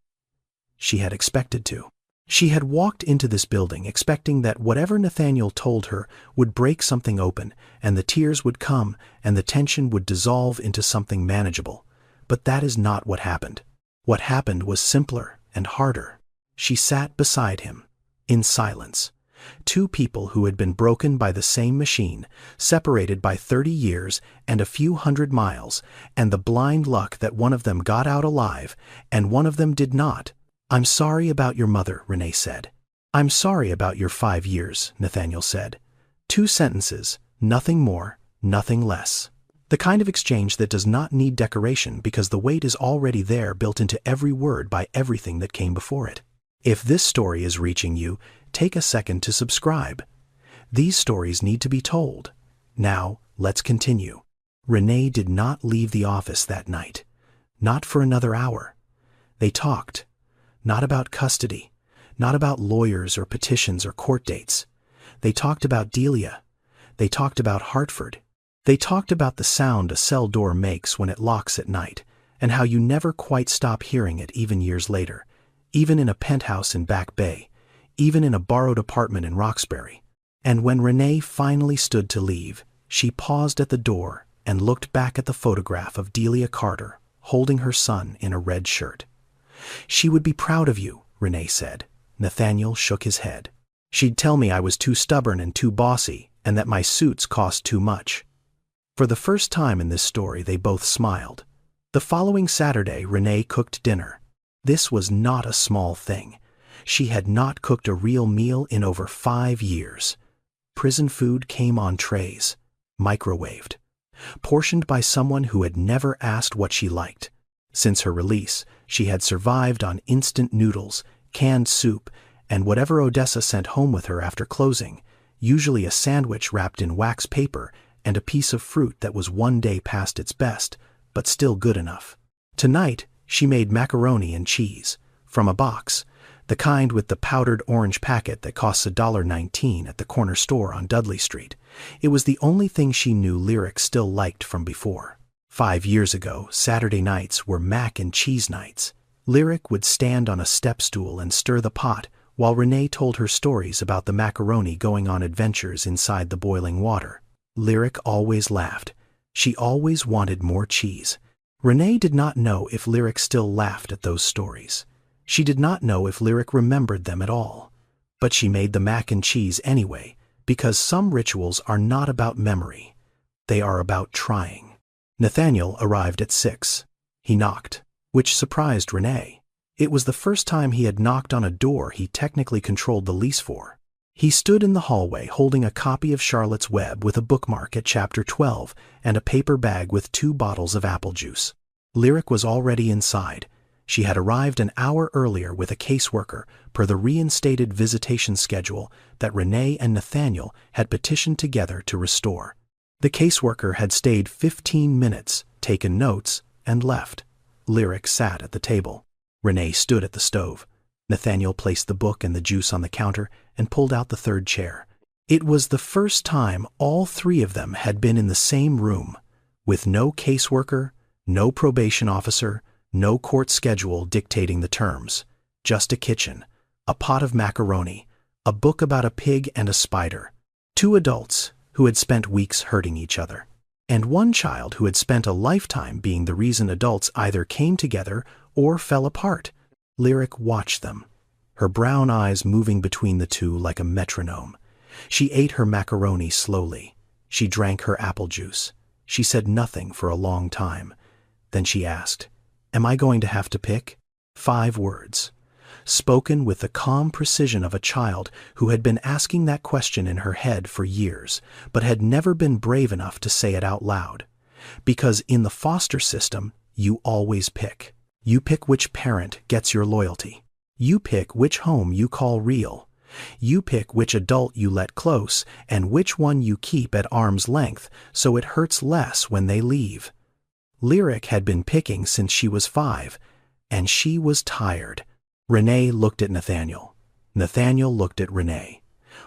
Speaker 1: She had expected to. She had walked into this building expecting that whatever Nathaniel told her would break something open, and the tears would come, and the tension would dissolve into something manageable. But that is not what happened. What happened was simpler and harder. She sat beside him, in silence. 2 people who had been broken by the same machine, separated by 30 years and a few hundred miles, and the blind luck that one of them got out alive, and one of them did not. "I'm sorry about your mother," Renee said. "I'm sorry about your 5 years," Nathaniel said. 2 sentences, nothing more, nothing less. The kind of exchange that does not need decoration because the weight is already there, built into every word by everything that came before it. If this story is reaching you, take a second to subscribe. These stories need to be told. Now, let's continue. Renee did not leave the office that night. Not for another hour. They talked. Not about custody. Not about lawyers or petitions or court dates. They talked about Delia. They talked about Hartford. They talked about the sound a cell door makes when it locks at night, and how you never quite stop hearing it even years later, even in a penthouse in Back Bay, even in a borrowed apartment in Roxbury. And when Renee finally stood to leave, she paused at the door and looked back at the photograph of Delia Carter holding her son in a red shirt. "She would be proud of you," Renee said. Nathaniel shook his head. "She'd tell me I was too stubborn and too bossy, and that my suits cost too much." For the first time in this story, they both smiled. The following Saturday, Renee cooked dinner. This was not a small thing. She had not cooked a real meal in over 5 years. Prison food came on trays, microwaved, portioned by someone who had never asked what she liked. Since her release, she had survived on instant noodles, canned soup, and whatever Odessa sent home with her after closing, usually a sandwich wrapped in wax paper and a piece of fruit that was one day past its best, but still good enough. Tonight, she made macaroni and cheese, from a box, the kind with the powdered orange packet that costs $1.19 at the corner store on Dudley Street. It was the only thing she knew Lyric still liked from before. 5 years ago, Saturday nights were mac and cheese nights. Lyric would stand on a step stool and stir the pot, while Renee told her stories about the macaroni going on adventures inside the boiling water. Lyric always laughed. She always wanted more cheese. Renee did not know if Lyric still laughed at those stories. She did not know if Lyric remembered them at all. But she made the mac and cheese anyway, because some rituals are not about memory. They are about trying. Nathaniel arrived at 6. He knocked, which surprised Renee. It was the first time he had knocked on a door he technically controlled the lease for. He stood in the hallway holding a copy of Charlotte's Web with a bookmark at chapter 12 and a paper bag with 2 bottles of apple juice. Lyric was already inside. She had arrived an hour earlier with a caseworker per the reinstated visitation schedule that Renee and Nathaniel had petitioned together to restore. The caseworker had stayed 15 minutes, taken notes, and left. Lyric sat at the table. Renee stood at the stove. Nathaniel placed the book and the juice on the counter and pulled out the 3rd chair. It was the first time all 3 of them had been in the same room, with no caseworker, no probation officer, no court schedule dictating the terms. Just a kitchen, a pot of macaroni, a book about a pig and a spider. 2 adults who had spent weeks hurting each other, and 1 child who had spent a lifetime being the reason adults either came together or fell apart. Lyric watched them, her brown eyes moving between the 2 like a metronome. She ate her macaroni slowly. She drank her apple juice. She said nothing for a long time. Then she asked, "Am I going to have to pick?" 5 words, spoken with the calm precision of a child who had been asking that question in her head for years, but had never been brave enough to say it out loud. Because in the foster system, you always pick. You pick which parent gets your loyalty. You pick which home you call real. You pick which adult you let close and which one you keep at arm's length so it hurts less when they leave. Lyric had been picking since she was 5, and she was tired. Renee looked at Nathaniel. Nathaniel looked at Renee.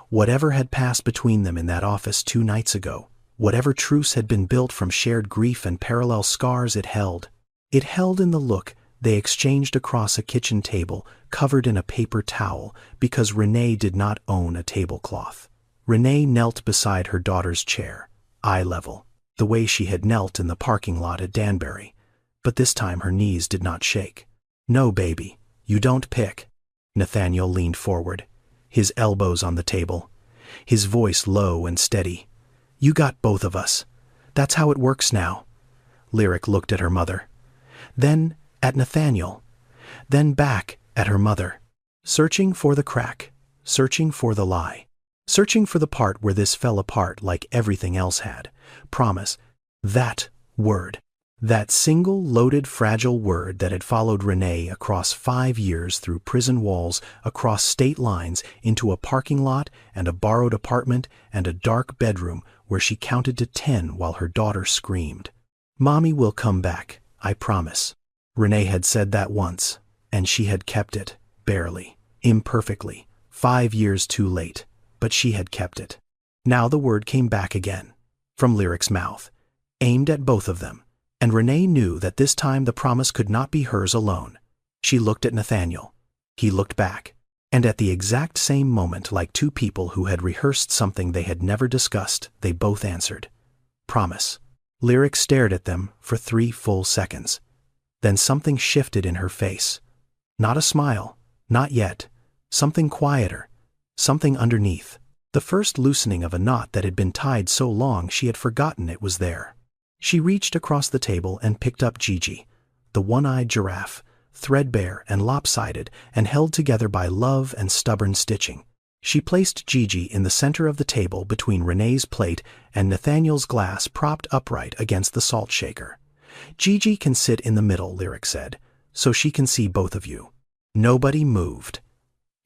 Speaker 1: Whatever had passed between them in that office 2 nights ago, whatever truce had been built from shared grief and parallel scars, it held. It held in the look they exchanged across a kitchen table covered in a paper towel because Renee did not own a tablecloth. Renee knelt beside her daughter's chair, eye level, the way she had knelt in the parking lot at Danbury. But this time her knees did not shake. "No, baby, you don't pick." Nathaniel leaned forward, his elbows on the table, his voice low and steady. "You got both of us. That's how it works now." Lyric looked at her mother, then at Nathaniel, then back at her mother, searching for the crack, searching for the lie. Searching for the part where this fell apart like everything else had. Promise. That word. That single, loaded, fragile word that had followed Renee across 5 years through prison walls, across state lines, into a parking lot and a borrowed apartment and a dark bedroom where she counted to 10 while her daughter screamed. "Mommy will come back, I promise." Renee had said that once, and she had kept it, barely, imperfectly, 5 years too late, but she had kept it. Now the word came back again, from Lyric's mouth, aimed at both of them. And Renee knew that this time the promise could not be hers alone. She looked at Nathaniel. He looked back. And at the exact same moment, like two people who had rehearsed something they had never discussed, they both answered, "Promise." Lyric stared at them for 3 full seconds. Then something shifted in her face. Not a smile, not yet. Something quieter, something underneath. The first loosening of a knot that had been tied so long she had forgotten it was there. She reached across the table and picked up Gigi, the one-eyed giraffe, threadbare and lopsided and held together by love and stubborn stitching. She placed Gigi in the center of the table between Renee's plate and Nathaniel's glass propped upright against the salt shaker. "Gigi can sit in the middle," Lyric said, "so she can see both of you." Nobody moved.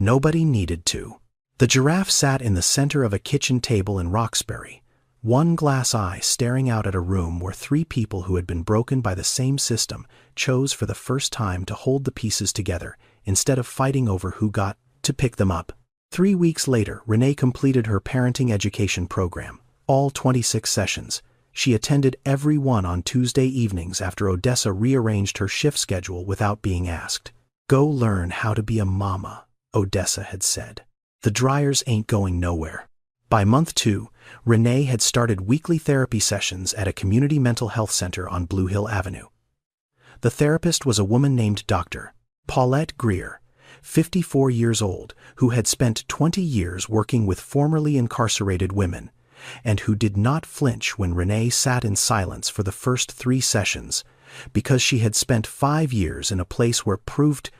Speaker 1: Nobody needed to. The giraffe sat in the center of a kitchen table in Roxbury, one glass eye staring out at a room where 3 people who had been broken by the same system chose for the first time to hold the pieces together instead of fighting over who got to pick them up. 3 weeks later, Renee completed her parenting education program, all 26 sessions. She attended every one on Tuesday evenings after Odessa rearranged her shift schedule without being asked. "Go learn how to be a mama," Odessa had said. "The dryers ain't going nowhere." By month 2, Renee had started weekly therapy sessions at a community mental health center on Blue Hill Avenue. The therapist was a woman named Dr. Paulette Greer, 54 years old, who had spent 20 years working with formerly incarcerated women, and who did not flinch when Renee sat in silence for the first 3 sessions, because she had spent 5 years in a place where proved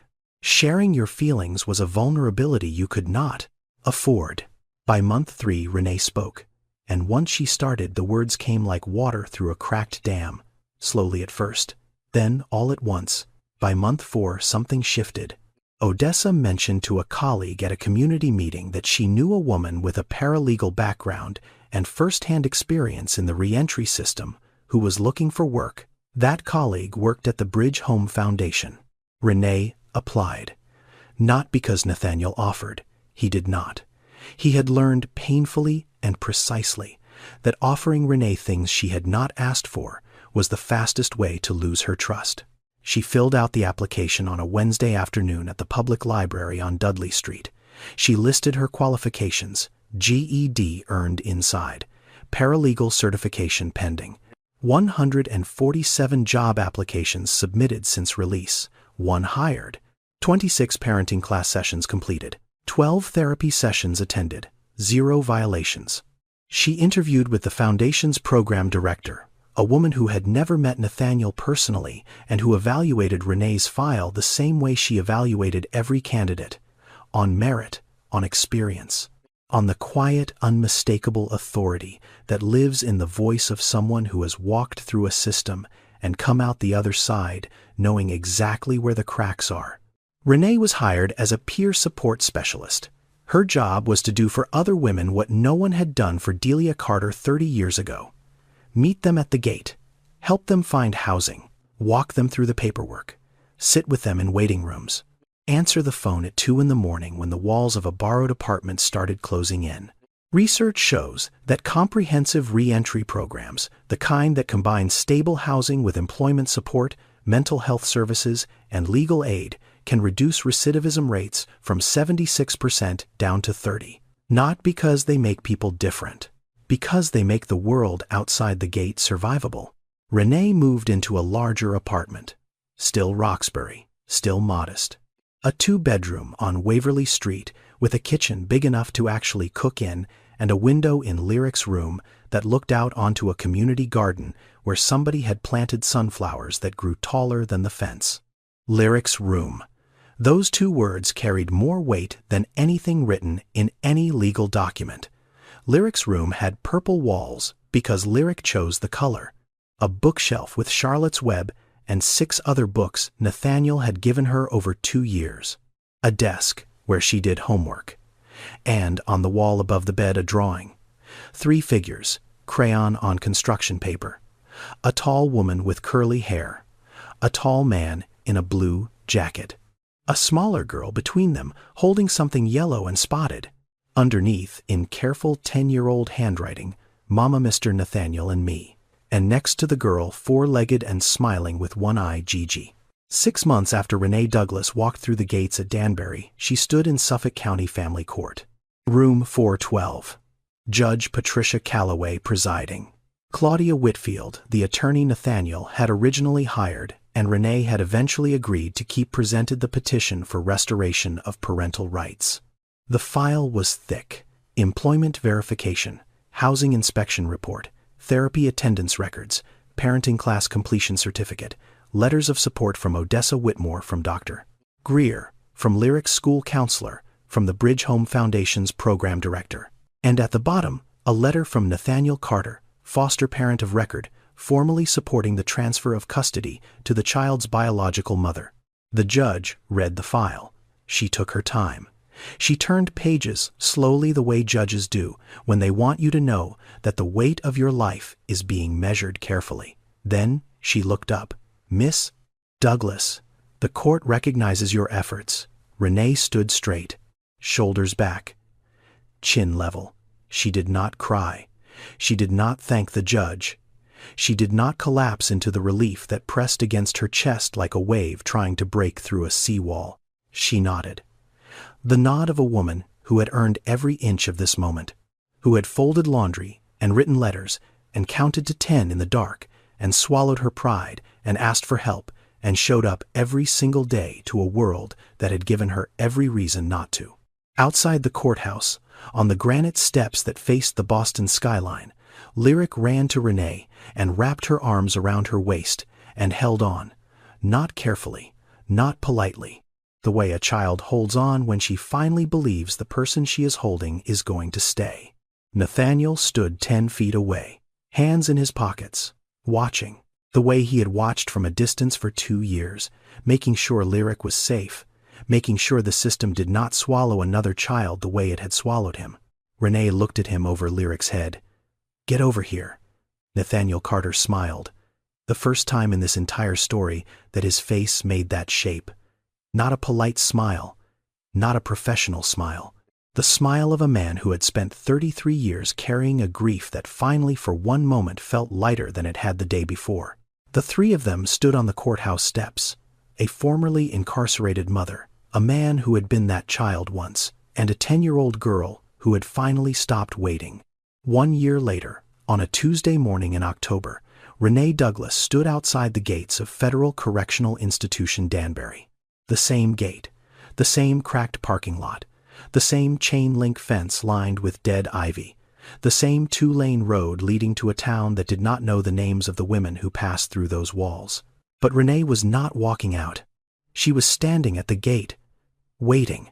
Speaker 1: sharing your feelings was a vulnerability you could not afford. By month 3, Renee spoke, and once she started, the words came like water through a cracked dam, slowly at first. Then, all at once, by month 4, something shifted. Odessa mentioned to a colleague at a community meeting that she knew a woman with a paralegal background and first-hand experience in the reentry system who was looking for work. That colleague worked at the Bridge Home Foundation. Renee applied. Not because Nathaniel offered. He did not. He had learned painfully and precisely that offering Renee things she had not asked for was the fastest way to lose her trust. She filled out the application on a Wednesday afternoon at the public library on Dudley Street. She listed her qualifications: GED earned inside, paralegal certification pending, 147 job applications submitted since release, 1 hired, 26 parenting class sessions completed, 12 therapy sessions attended, 0 violations. She interviewed with the Foundation's program director, a woman who had never met Nathaniel personally and who evaluated Renee's file the same way she evaluated every candidate, on merit, on experience, on the quiet, unmistakable authority that lives in the voice of someone who has walked through a system and come out the other side knowing exactly where the cracks are. Renee was hired as a peer support specialist. Her job was to do for other women what no one had done for Delia Carter 30 years ago. Meet them at the gate, help them find housing, walk them through the paperwork, sit with them in waiting rooms, answer the phone at 2 in the morning when the walls of a borrowed apartment started closing in. Research shows that comprehensive reentry programs, the kind that combine stable housing with employment support, mental health services, and legal aid, can reduce recidivism rates from 76% down to 30%. Not because they make people different, because they make the world outside the gate survivable. Renee moved into a larger apartment. Still Roxbury, still modest. A 2-bedroom on Waverly Street with a kitchen big enough to actually cook in and a window in Lyric's room that looked out onto a community garden where somebody had planted sunflowers that grew taller than the fence. Lyric's room. Those two words carried more weight than anything written in any legal document. Lyric's room had purple walls because Lyric chose the color. A bookshelf with Charlotte's Web and 6 other books Nathaniel had given her over 2 years. A desk where she did homework. And on the wall above the bed a drawing. 3 figures, crayon on construction paper. A tall woman with curly hair. A tall man in a blue jacket. A smaller girl between them holding something yellow and spotted. Underneath, in careful 10-year-old handwriting, Mama, Mr. Nathaniel, and me. And next to the girl, 4-legged and smiling with one eye, Gigi. 6 months after Renee Douglas walked through the gates at Danbury, she stood in Suffolk County Family Court. Room 412. Judge Patricia Calloway presiding. Claudia Whitfield, the attorney Nathaniel had originally hired, and Renee had eventually agreed to keep, presented the petition for restoration of parental rights. The file was thick. Employment verification, housing inspection report, therapy attendance records, parenting class completion certificate, letters of support from Odessa Whitmore from Dr. Greer, from Lyric's school counselor, from the Bridge Home Foundation's program director. And at the bottom, a letter from Nathaniel Carter, foster parent of record, formally supporting the transfer of custody to the child's biological mother. The judge read the file. She took her time. She turned pages slowly the way judges do when they want you to know that the weight of your life is being measured carefully. Then she looked up. Miss Douglas, the court recognizes your efforts. Renee stood straight, shoulders back, chin level. She did not cry. She did not thank the judge. She did not collapse into the relief that pressed against her chest like a wave trying to break through a seawall. She nodded. The nod of a woman who had earned every inch of this moment, who had folded laundry and written letters and counted to 10 in the dark and swallowed her pride and asked for help and showed up every single day to a world that had given her every reason not to. Outside the courthouse, on the granite steps that faced the Boston skyline, Lyric ran to Renee and wrapped her arms around her waist and held on, not carefully, not politely, the way a child holds on when she finally believes the person she is holding is going to stay. Nathaniel stood 10 feet away, hands in his pockets, watching, the way he had watched from a distance for 2 years, making sure Lyric was safe, making sure the system did not swallow another child the way it had swallowed him. Renee looked at him over Lyric's head. "Get over here." Nathaniel Carter smiled, the first time in this entire story that his face made that shape. Not a polite smile, not a professional smile. The smile of a man who had spent 33 years carrying a grief that finally for one moment felt lighter than it had the day before. The 3 of them stood on the courthouse steps, a formerly incarcerated mother, a man who had been that child once, and a 10-year-old girl who had finally stopped waiting. 1 year later, on a Tuesday morning in October, Renee Douglas stood outside the gates of Federal Correctional Institution Danbury. The same gate, the same cracked parking lot, the same chain-link fence lined with dead ivy, the same 2-lane road leading to a town that did not know the names of the women who passed through those walls. But Renee was not walking out. She was standing at the gate, waiting,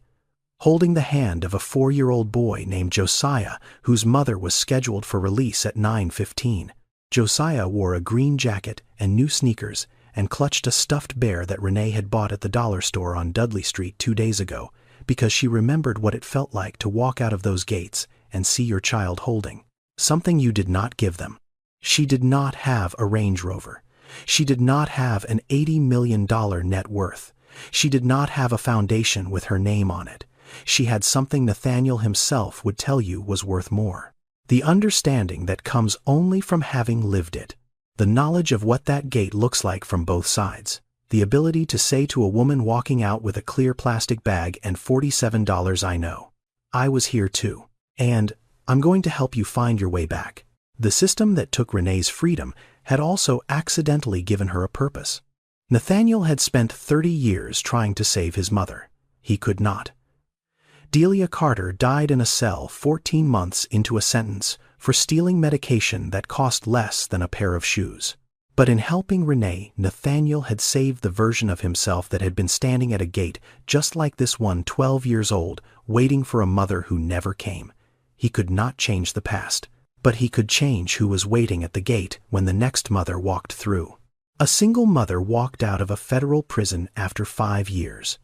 Speaker 1: holding the hand of a 4-year-old boy named Josiah, whose mother was scheduled for release at 9:15. Josiah wore a green jacket and new sneakers and clutched a stuffed bear that Renee had bought at the dollar store on Dudley Street 2 days ago because she remembered what it felt like to walk out of those gates and see your child holding something you did not give them. She did not have a Range Rover. She did not have an $80 million net worth. She did not have a foundation with her name on it. She had something Nathaniel himself would tell you was worth more. The understanding that comes only from having lived it. The knowledge of what that gate looks like from both sides. The ability to say to a woman walking out with a clear plastic bag and $47, "I know. I was here too. And I'm going to help you find your way back." The system that took Renee's freedom had also accidentally given her a purpose. Nathaniel had spent 30 years trying to save his mother. He could not. Delia Carter died in a cell 14 months into a sentence for stealing medication that cost less than a pair of shoes. But in helping Renee, Nathaniel had saved the version of himself that had been standing at a gate just like this one, 12 years old, waiting for a mother who never came. He could not change the past, but he could change who was waiting at the gate when the next mother walked through. A single mother walked out of a federal prison after 5 years.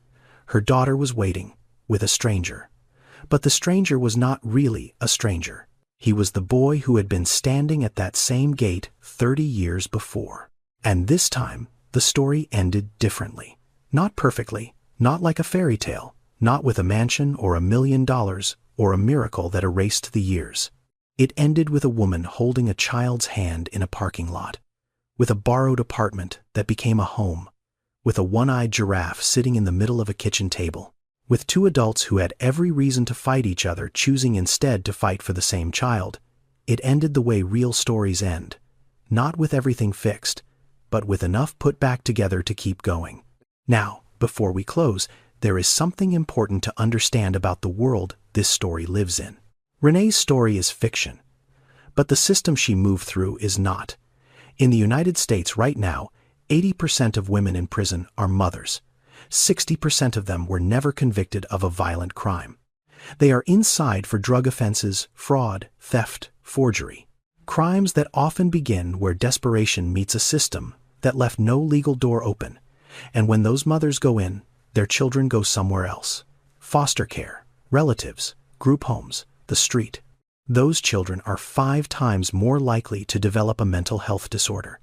Speaker 1: Her daughter was waiting, with a stranger. But the stranger was not really a stranger. He was the boy who had been standing at that same gate 30 years before. And this time, the story ended differently. Not perfectly, not like a fairy tale, not with a mansion or $1 million or a miracle that erased the years. It ended with a woman holding a child's hand in a parking lot, with a borrowed apartment that became a home, with a one-eyed giraffe sitting in the middle of a kitchen table, with 2 adults who had every reason to fight each other choosing instead to fight for the same child. It ended the way real stories end, not with everything fixed, but with enough put back together to keep going. Now, before we close, there is something important to understand about the world this story lives in. Renee's story is fiction, but the system she moved through is not. In the United States right now, 80% of women in prison are mothers. 60% of them were never convicted of a violent crime. They are inside for drug offenses, fraud, theft, forgery. Crimes that often begin where desperation meets a system that left no legal door open. And when those mothers go in, their children go somewhere else. Foster care, relatives, group homes, the street. Those children are 5 times more likely to develop a mental health disorder,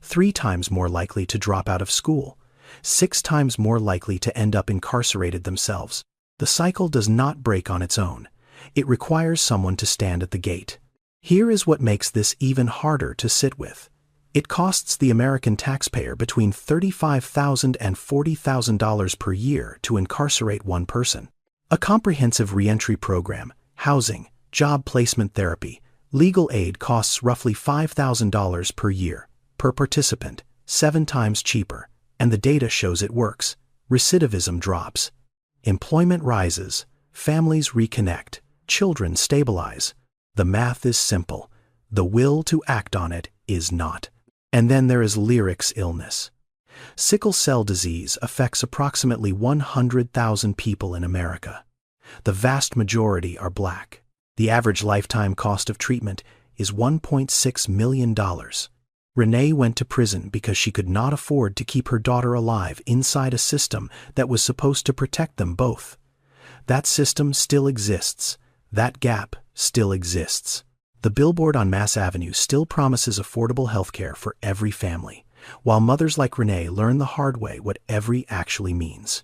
Speaker 1: 3 times more likely to drop out of school, 6 times more likely to end up incarcerated themselves. The cycle does not break on its own. It requires someone to stand at the gate. Here is what makes this even harder to sit with. It costs the American taxpayer between $35,000 and $40,000 per year to incarcerate one person. A comprehensive reentry program, housing, job placement therapy, legal aid costs roughly $5,000 per year, per participant, 7 times cheaper. And the data shows it works. Recidivism drops. Employment rises. Families reconnect. Children stabilize. The math is simple. The will to act on it is not. And then there is Lyric's illness. Sickle cell disease affects approximately 100,000 people in America. The vast majority are Black. The average lifetime cost of treatment is $1.6 million. Renee went to prison because she could not afford to keep her daughter alive inside a system that was supposed to protect them both. That system still exists. That gap still exists. The billboard on Mass Avenue still promises affordable health care for every family, while mothers like Renee learn the hard way what every actually means.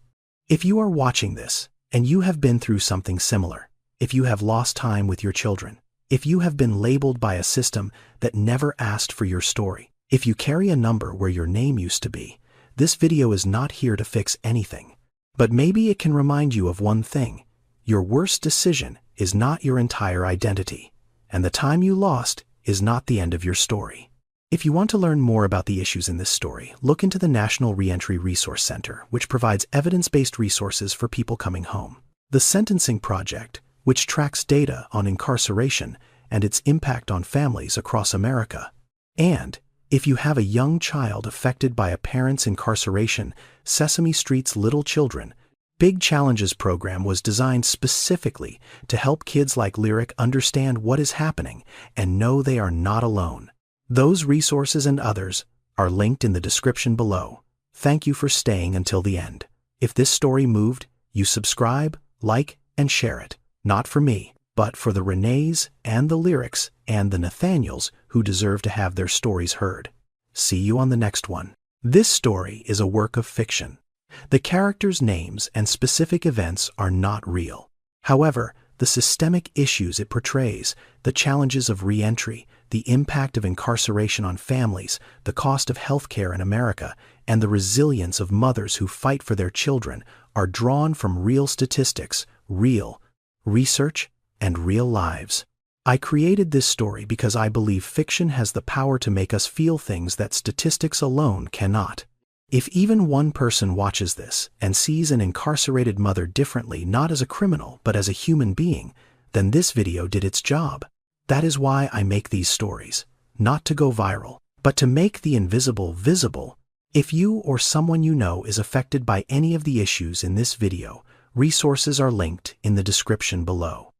Speaker 1: If you are watching this, and you have been through something similar, if you have lost time with your children, if you have been labeled by a system that never asked for your story, if you carry a number where your name used to be, this video is not here to fix anything. But maybe it can remind you of one thing. Your worst decision is not your entire identity, and the time you lost is not the end of your story. If you want to learn more about the issues in this story, look into the National Reentry Resource Center, which provides evidence-based resources for people coming home. The Sentencing Project, which tracks data on incarceration and its impact on families across America. And, if you have a young child affected by a parent's incarceration, Sesame Street's Little Children, Big Challenges program was designed specifically to help kids like Lyric understand what is happening and know they are not alone. Those resources and others are linked in the description below. Thank you for staying until the end. If this story moved, you subscribe, like, and share it. Not for me, but for the Renees and the Lyrics and the Nathaniels who deserve to have their stories heard. See you on the next one. This story is a work of fiction. The characters' names and specific events are not real. However, the systemic issues it portrays, the challenges of reentry, the impact of incarceration on families, the cost of healthcare in America, and the resilience of mothers who fight for their children are drawn from real statistics, real research, and real lives. I created this story because I believe fiction has the power to make us feel things that statistics alone cannot. If even one person watches this and sees an incarcerated mother differently, not as a criminal but as a human being, then this video did its job. That is why I make these stories, not to go viral, But to make the invisible visible, if you or someone you know is affected by any of the issues in this video, resources are linked in the description below.